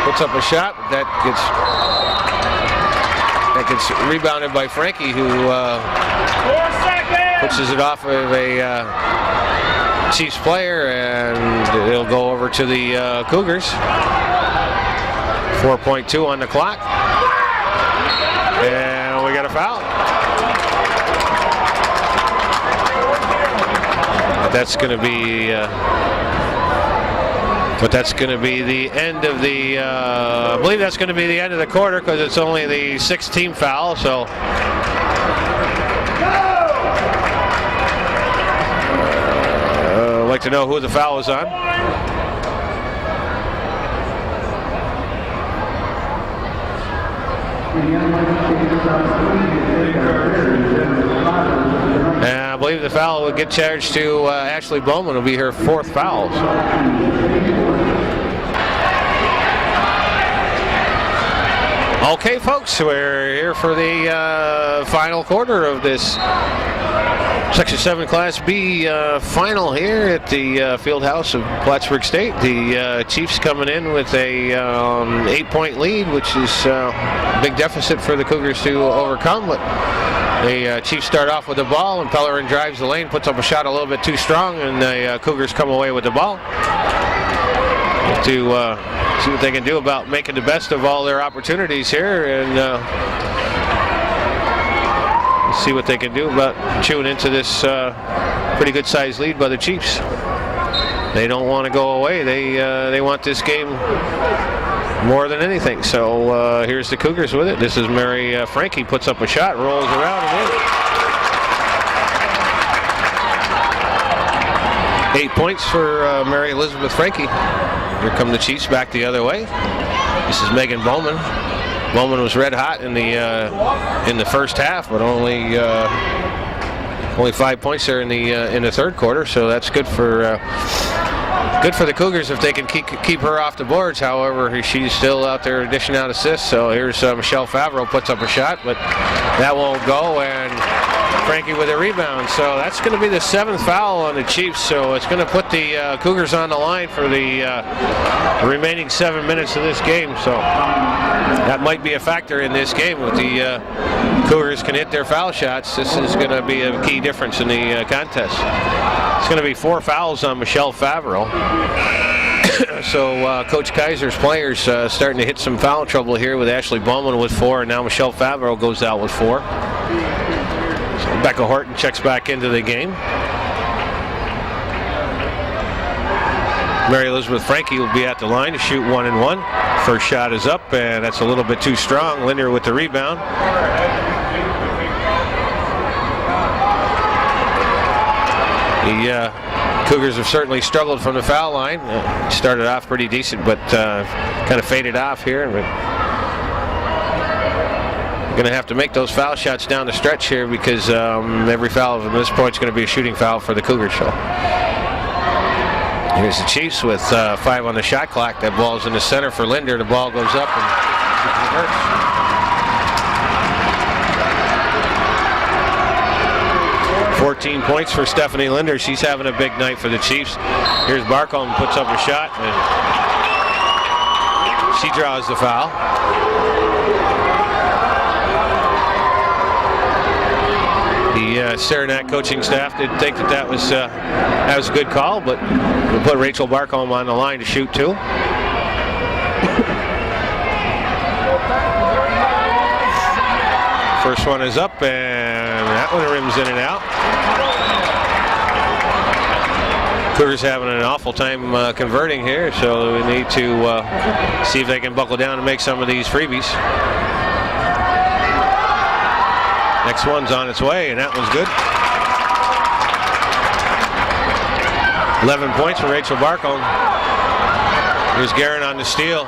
S2: puts up a shot. That gets rebounded by Frankie, who pushes it off of a Chiefs player, and it'll go over to the Cougars. 4.2 on the clock, and we got a foul. But that's going to be But that's going to be the end of the, I believe that's going to be the end of the quarter because it's only the 6th team foul. So I'd like to know who the foul was on. And I believe the foul will get charged to Ashley Bowman. It'll be her 4th foul. Okay, folks, we're here for the final quarter of this Section 7 Class B final here at the field house of Plattsburgh State. The Chiefs coming in with a 8-point lead, which is a big deficit for the Cougars to overcome. But the Chiefs start off with the ball, and Pellerin drives the lane, puts up a shot a little bit too strong, and the Cougars come away with the ball to see what they can do about making the best of all their opportunities here, and see what they can do about chewing into this pretty good sized lead by the Chiefs. They don't want to go away. They want this game more than anything. So here's the Cougars with it. This is Mary Frankie, puts up a shot, rolls around and in. 8 points for Mary Elizabeth Frankie. Here come the Chiefs back the other way. This is Megan Bowman. Bowman was red hot in the first half, but only 5 points there in the third quarter. So that's good for the Cougars if they can keep her off the boards. However, she's still out there dishing out assists. So here's Michelle Favreau, puts up a shot, but that won't go, and Frankie with a rebound. So that's going to be the 7th foul on the Chiefs. So it's going to put the Cougars on the line for the remaining 7 minutes of this game. So that might be a factor in this game. If the Cougars can hit their foul shots, this is going to be a key difference in the contest. It's going to be 4 fouls on Michelle Favreau. So Coach Kaiser's players starting to hit some foul trouble here with Ashley Bowman with 4, and now Michelle Favreau goes out with 4. So Becca Horton checks back into the game. Mary Elizabeth Frankie will be at the line to shoot 1 and 1. First shot is up, and that's a little bit too strong. Linder with the rebound. The Cougars have certainly struggled from the foul line. Started off pretty decent, but kind of faded off here. We're going to have to make those foul shots down the stretch here because every foul from this point is going to be a shooting foul for the Cougars. So here's the Chiefs with 5 on the shot clock. That ball's in the center for Linder. The ball goes up and reverse. 14 points for Stephanie Linder. She's having a big night for the Chiefs. Here's Barcombe, puts up a shot, and she draws the foul. The Saranac coaching staff did think that was a good call, but we'll put Rachel Barcombe on the line to shoot 2. First one is up, and that one rims in and out. Cougars having an awful time converting here, so we need to see if they can buckle down and make some of these freebies. Next one's on its way, and that one's good. 11 points for Rachel Barcombe. Here's Guerin on the steal.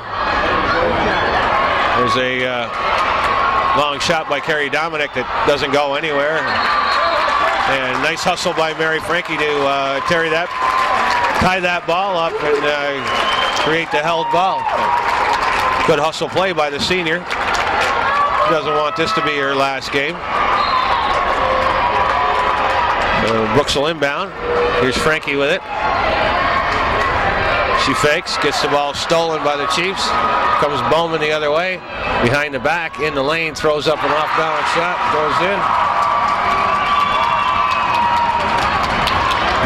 S2: There's a long shot by Carrie Dominic that doesn't go anywhere. And nice hustle by Mary Frankie to tie that ball up and create the held ball. Good hustle play by the senior. She doesn't want this to be her last game. Brooks will inbound. Here's Frankie with it. She fakes, gets the ball stolen by the Chiefs. Comes Bowman the other way, behind the back, in the lane, throws up an off-balance shot, goes in.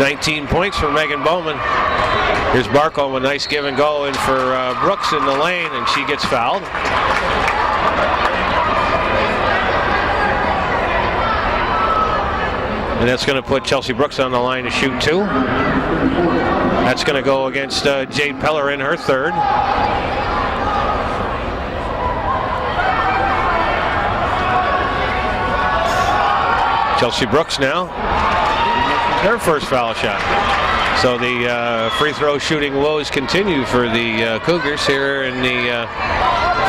S2: 19 points for Megan Bowman. Here's Barcombe, a nice give and go in for Brooks in the lane, and she gets fouled. And that's going to put Chelsea Brooks on the line to shoot 2. That's going to go against Jade Pellerin, her third. Chelsea Brooks now, her first foul shot. So the free throw shooting woes continue for the Cougars here in the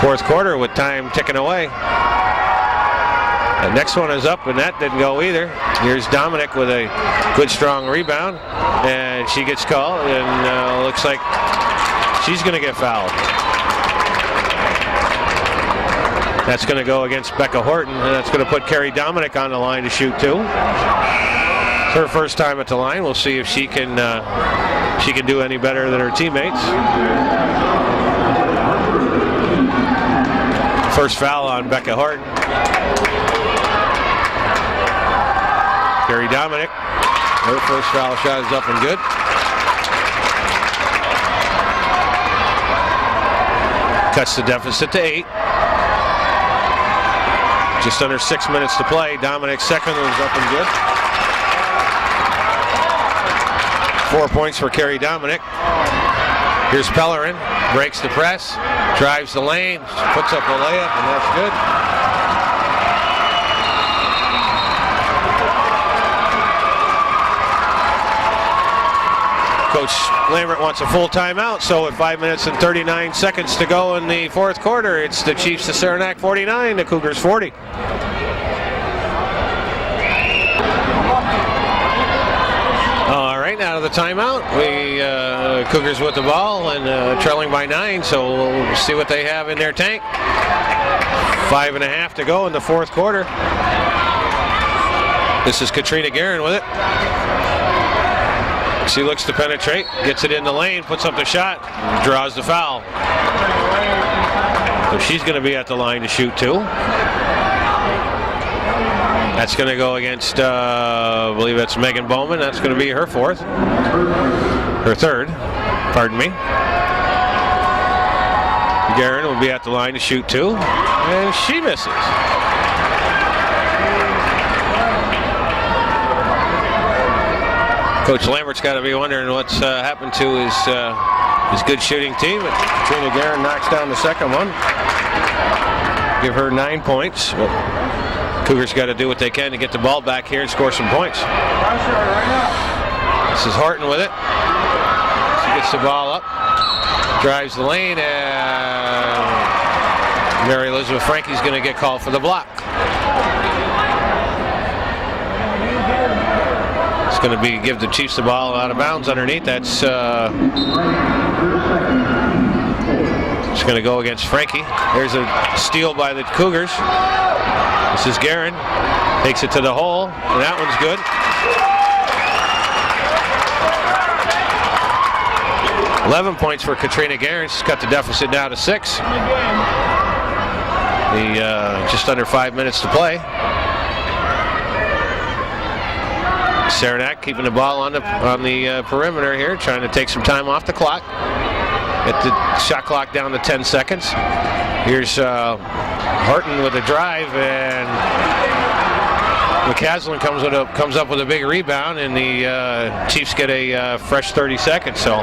S2: fourth quarter with time ticking away. The next one is up, and that didn't go either. Here's Dominic with a good, strong rebound, and she gets called, and looks like she's going to get fouled. That's going to go against Becca Horton, and that's going to put Carrie Dominic on the line to shoot 2. Her first time at the line. We'll see if she can do any better than her teammates. First foul on Becca Horton. Carrie Dominic, her first foul shot is up and good. Cuts the deficit to 8. Just under 6 minutes to play. Dominic's second was up and good. 4 points for Carrie Dominic. Here's Pellerin, breaks the press, drives the lane, puts up a layup, and that's good. Coach Lambert wants a full timeout, so with 5 minutes and 39 seconds to go in the fourth quarter, it's the Chiefs of Saranac 49, the Cougars 40. All right, out of the timeout, we Cougars with the ball and trailing by 9, so we'll see what they have in their tank. 5.5 to go in the fourth quarter. This is Katrina Guerin with it. She looks to penetrate, gets it in the lane, puts up the shot, draws the foul. So she's going to be at the line to shoot 2. That's going to go against, I believe that's Megan Bowman. That's going to be her third, pardon me. Guerin will be at the line to shoot 2, and she misses. Coach Lambert's got to be wondering what's happened to his good shooting team. Katrina Guerin knocks down the second one. Give her 9 points. But Cougars got to do what they can to get the ball back here and score some points. This is Horton with it. She gets the ball up, drives the lane, and Mary Elizabeth Frankie's going to get called for the block. Going to give the Chiefs the ball out of bounds underneath. That's it's going to go against Frankie. There's a steal by the Cougars. This is Guerin, takes it to the hole, and that one's good. $11 points for Katrina Guerin. She's cut the deficit now to 6. Just under 5 minutes to play. Saranac keeping the ball on the perimeter here, trying to take some time off the clock. Get the shot clock down to 10 seconds. Here's Horton with a drive, and McCaslin comes up with a big rebound, and the Chiefs get a fresh 30 seconds. So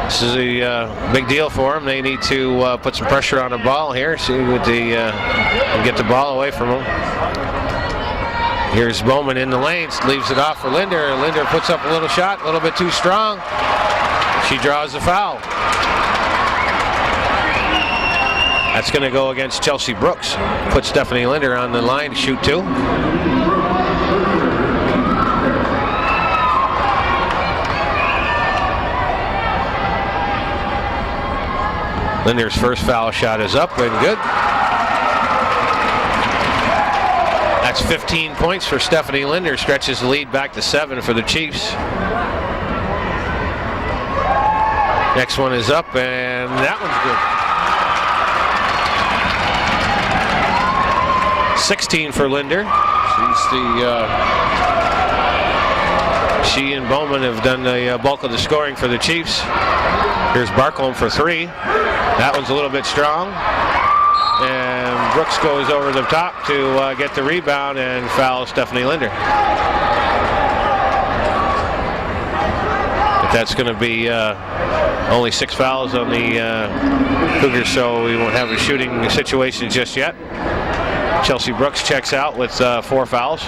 S2: this is a big deal for them. They need to put some pressure on the ball here, see what and get the ball away from them. Here's Bowman in the lanes, leaves it off for Linder. Linder puts up a little shot, a little bit too strong. She draws the foul. That's going to go against Chelsea Brooks. Put Stephanie Linder on the line to shoot 2. Linder's first foul shot is up and good. That's 15 points for Stephanie Linder. Stretches the lead back to 7 for the Chiefs. Next one is up, and that one's good. 16 for Linder. She and Bowman have done the bulk of the scoring for the Chiefs. Here's Barkholm for 3. That one's a little bit strong. And Brooks goes over the top to get the rebound and fouls Stephanie Linder. But that's going to be only 6 fouls on the Cougars, so we won't have a shooting situation just yet. Chelsea Brooks checks out with 4 fouls.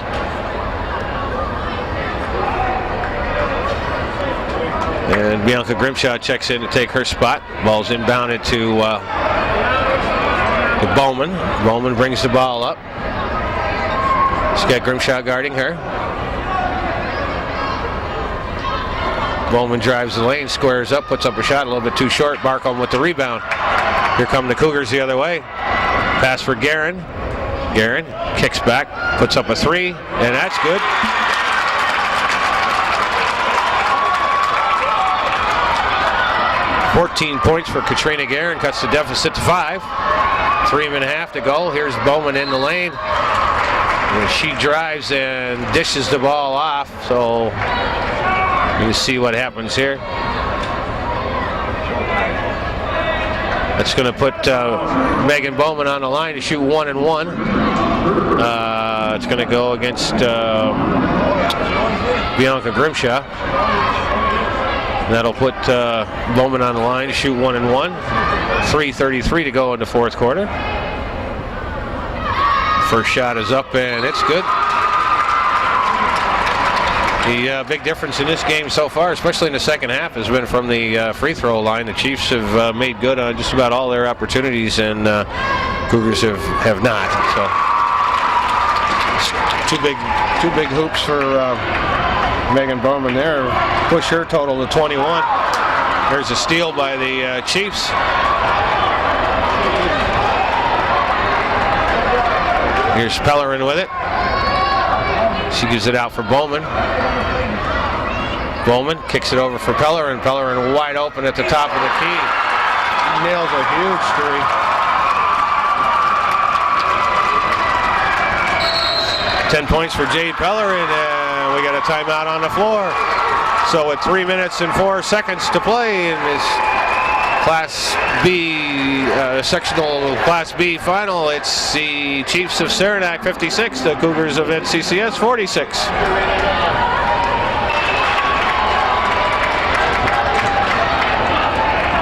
S2: And Bianca Grimshaw checks in to take her spot. Ball's inbounded to Bowman. Bowman brings the ball up. She's got Grimshaw guarding her. Bowman drives the lane, squares up, puts up a shot a little bit too short. Barcombe with the rebound. Here come the Cougars the other way. Pass for Guerin. Guerin kicks back, puts up a 3, and that's good. $14 points for Katrina Guerin, cuts the deficit to 5. 3.5 to go. Here's Bowman in the lane. And she drives and dishes the ball off, so you see what happens here. That's going to put Megan Bowman on the line to shoot 1 and 1. It's going to go against Bianca Grimshaw. That'll put Bowman on the line to shoot 1 and 1. 3:33 to go in the 4th quarter. First shot is up and it's good. The big difference in this game so far, especially in the second half, has been from the free throw line. The Chiefs have made good on just about all their opportunities, and Cougars have not. So two big hoops for Megan Bowman there. Push her total to 21. There's a steal by the Chiefs. Here's Pellerin with it. She gives it out for Bowman. Bowman kicks it over for Pellerin. Pellerin wide open at the top of the key. Nails a huge 3. 10 points for Jade Pellerin, and we got a timeout on the floor. So with 3 minutes and 4 seconds to play in this Class B, sectional Class B final, it's the Chiefs of Saranac 56, the Cougars of NCCS 46.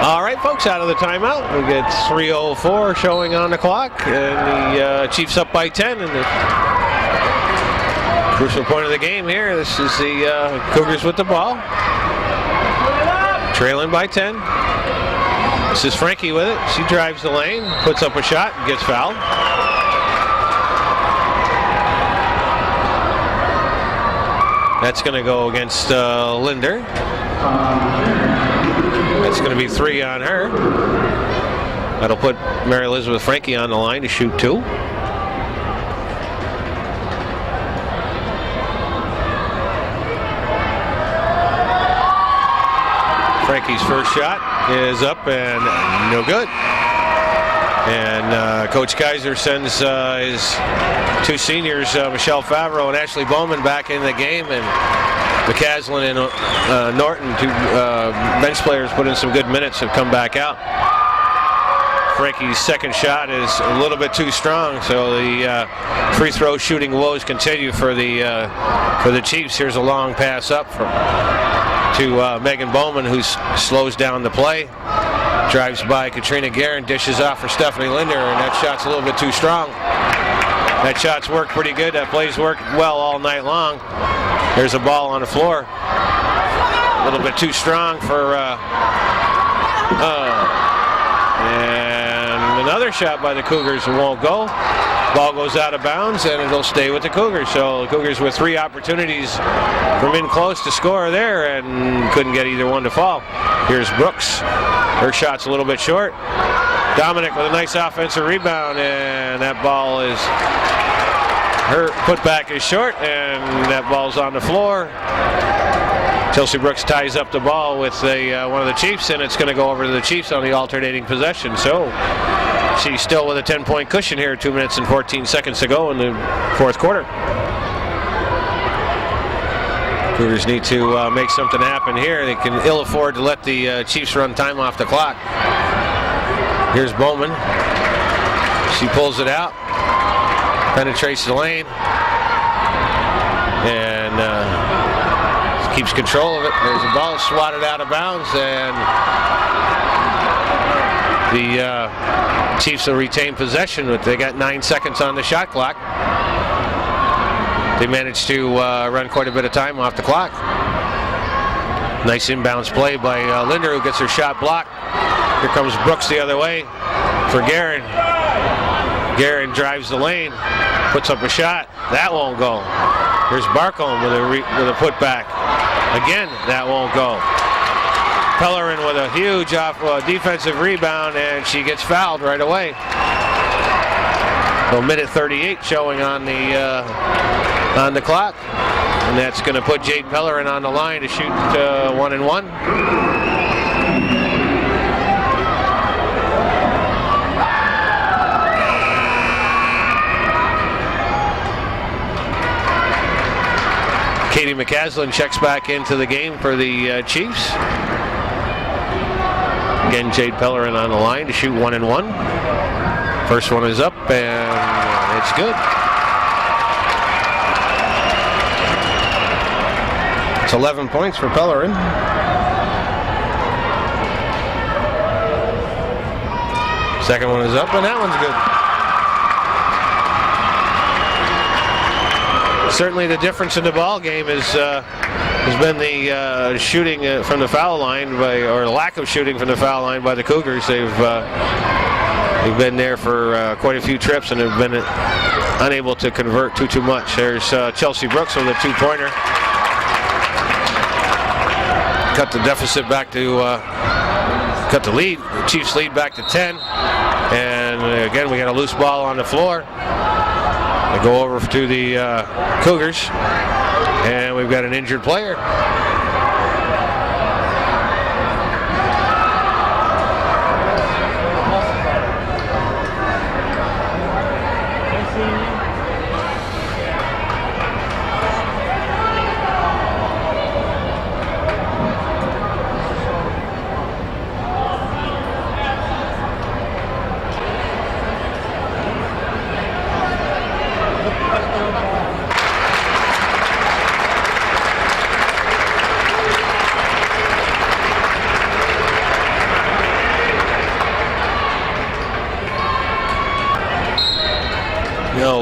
S2: All right, folks, out of the timeout, we get 3:04 showing on the clock, and the Chiefs up by 10 in the crucial point of the game here. This is the Cougars with the ball, trailing by 10. This is Frankie with it. She drives the lane, puts up a shot, and gets fouled. That's going to go against Linder. That's going to be 3 on her. That'll put Mary Elizabeth Frankie on the line to shoot 2. Frankie's first shot is up and no good. And Coach Kaiser sends his 2 seniors, Michelle Favreau and Ashley Bowman, back in the game. And McCaslin and Norton, 2 bench players, put in some good minutes, have come back out. Frankie's second shot is a little bit too strong, so the free throw shooting woes continue for the Chiefs. Here's a long pass up to Megan Bowman, who slows down the play. Drives by Katrina Guerin, dishes off for Stephanie Linder, and that shot's a little bit too strong. That shot's worked pretty good. That play's worked well all night long. There's a ball on the floor. A little bit too strong for... and another shot by the Cougars won't go. Ball goes out of bounds, and it'll stay with the Cougars. So the Cougars with 3 opportunities from in close to score there, and couldn't get either one to fall. Here's Brooks. Her shot's a little bit short. Dominic with a nice offensive rebound, and that ball is... her putback is short, and that ball's on the floor. Chelsea Brooks ties up the ball with one of the Chiefs, and it's going to go over to the Chiefs on the alternating possession. So she's still with a 10-point cushion here, 2 minutes and 14 seconds to go in the 4th quarter. Cougars need to make something happen here. They can ill afford to let the Chiefs run time off the clock. Here's Bowman. She pulls it out, penetrates the lane, and keeps control of it. There's a ball swatted out of bounds, and the Chiefs will retain possession. But they got 9 seconds on the shot clock. They managed to run quite a bit of time off the clock. Nice inbounds play by Linder, who gets her shot blocked. Here comes Brooks the other way for Guerin. Guerin drives the lane, puts up a shot. That won't go. Here's Barcombe with a putback. Again, that won't go. Pellerin with a huge defensive rebound, and she gets fouled right away. So minute 38 showing on the clock, and that's going to put Jade Pellerin on the line to shoot 1-and-1. Katie McCaslin checks back into the game for the Chiefs. Again, Jade Pellerin on the line to shoot 1-and-1. First one is up, and it's good. It's 11 points for Pellerin. Second one is up, and that one's good. Certainly the difference in the ball game has been the shooting from the foul line or lack of shooting from the foul line by the Cougars. They've been there for quite a few trips and have been unable to convert too much. There's Chelsea Brooks with a two-pointer. Cut the deficit back to cut the lead. The Chiefs lead back to 10. And again, we got a loose ball on the floor. They go over to the Cougars, and we've got an injured player.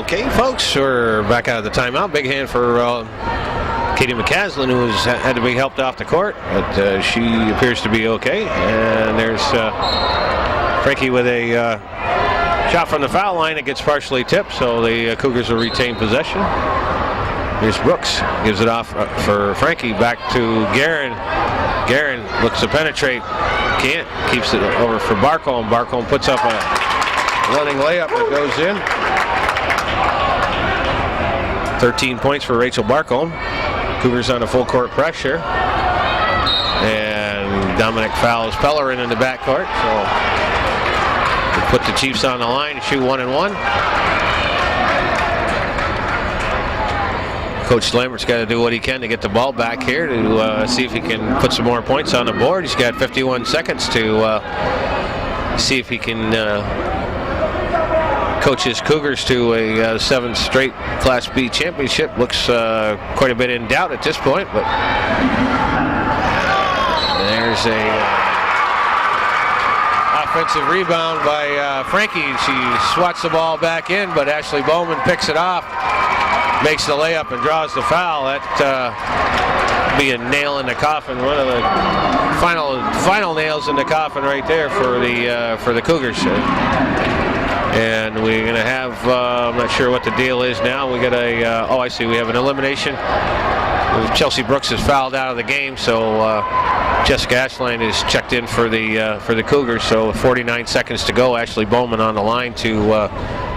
S2: Okay, folks, we're back out of the timeout. Big hand for Katie McCaslin, who had to be helped off the court, but she appears to be okay. And there's Frankie with a shot from the foul line. It gets partially tipped, so the Cougars will retain possession. Here's Brooks, gives it off for Frankie, back to Guerin. Guerin looks to penetrate, can't, keeps it over for Barcombe. Barcombe puts up a running layup that goes in. 13 points for Rachel Barcombe. Cougars on a full court pressure. And Dominic fouls Pellerin in the backcourt. So we put the Chiefs on the line to shoot 1-and-1. Coach Lambert's got to do what he can to get the ball back here to see if he can put some more points on the board. He's got 51 seconds to see if he can coach his Cougars to a 7th straight Class B championship. Looks quite a bit in doubt at this point, but there's a offensive rebound by Frankie. She swats the ball back in, but Ashley Bowman picks it off, makes the layup, and draws the foul. That be a nail in the coffin. One of the final nails in the coffin right there for the Cougars. And we're going to have, I'm not sure what the deal is now. We got oh, I see, we have an elimination. Chelsea Brooks is fouled out of the game, so Jessica Ashline is checked in for the Cougars. So 49 seconds to go. Ashley Bowman on the line to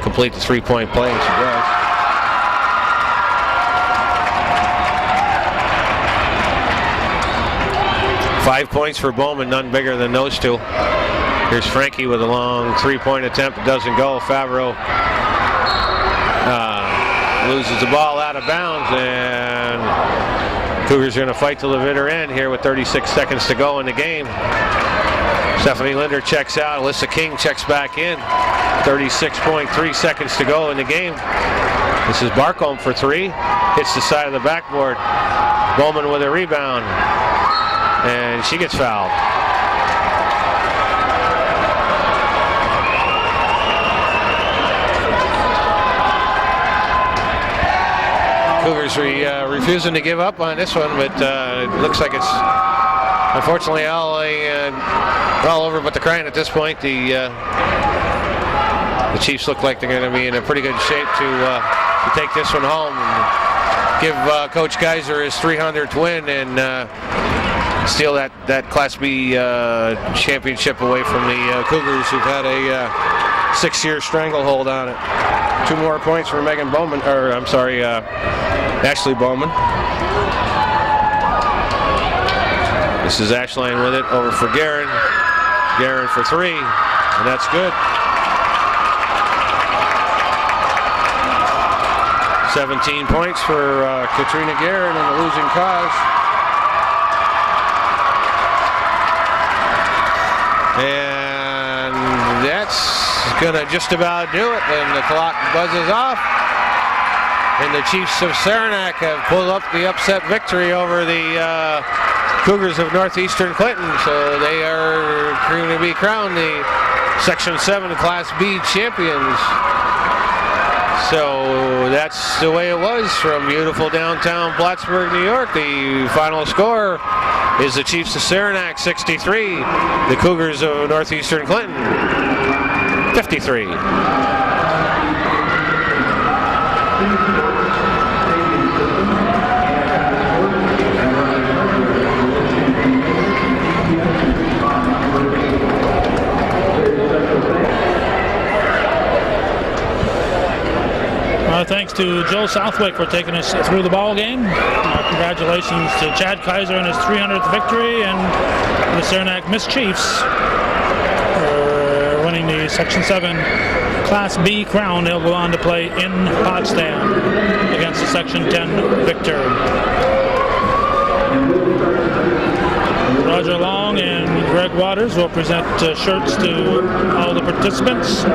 S2: complete the three-point play, and she does. Five points for Bowman, none bigger than those two. Here's Frankie with a long three-point attempt. It doesn't go. Favreau loses the ball out of bounds, and Cougars are going to fight till the bitter end here with 36 seconds to go in the game. Stephanie Linder checks out. Alyssa King checks back in. 36.3 seconds to go in the game. This is Barcombe for three. Hits the side of the backboard. Bowman with a rebound. And she gets fouled. Cougars refusing to give up on this one, but it looks like it's unfortunately all over but the crying at this point. The Chiefs look like they're going to be in a pretty good shape to take this one home and give Coach Geyser his 300th win and steal that Class B championship away from the Cougars, who've had a 6-year stranglehold on it. 2 more points for Megan Bowman, or I'm sorry, Ashley Bowman. This is Ashline with it over for Guerin. Guerin for three, and that's good. 17 points for Katrina Guerin in the losing cause. And that's gonna just about do it. And the clock buzzes off. And the Chiefs of Saranac have pulled up the upset victory over the Cougars of Northeastern Clinton. So they are going to be crowned the Section 7 Class B champions. So that's the way it was from beautiful downtown Plattsburgh, New York. The final score is the Chiefs of Saranac 63, the Cougars of Northeastern Clinton 53.
S4: Thanks to Joe Southwick for taking us through the ball game. Congratulations to Chad Kaiser on his 300th victory, and the Saranac Miss Chiefs for winning the Section 7 Class B crown. They'll go on to play in Potsdam against the Section 10 victor. Roger Long and Greg Waters will present shirts to all the participants.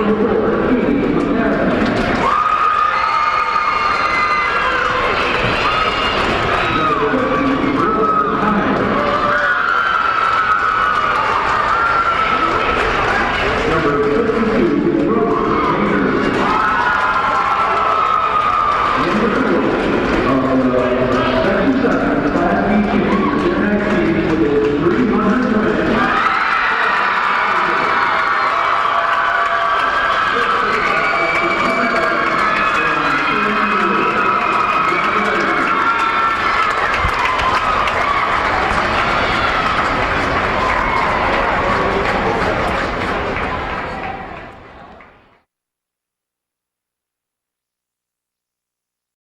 S1: number 3.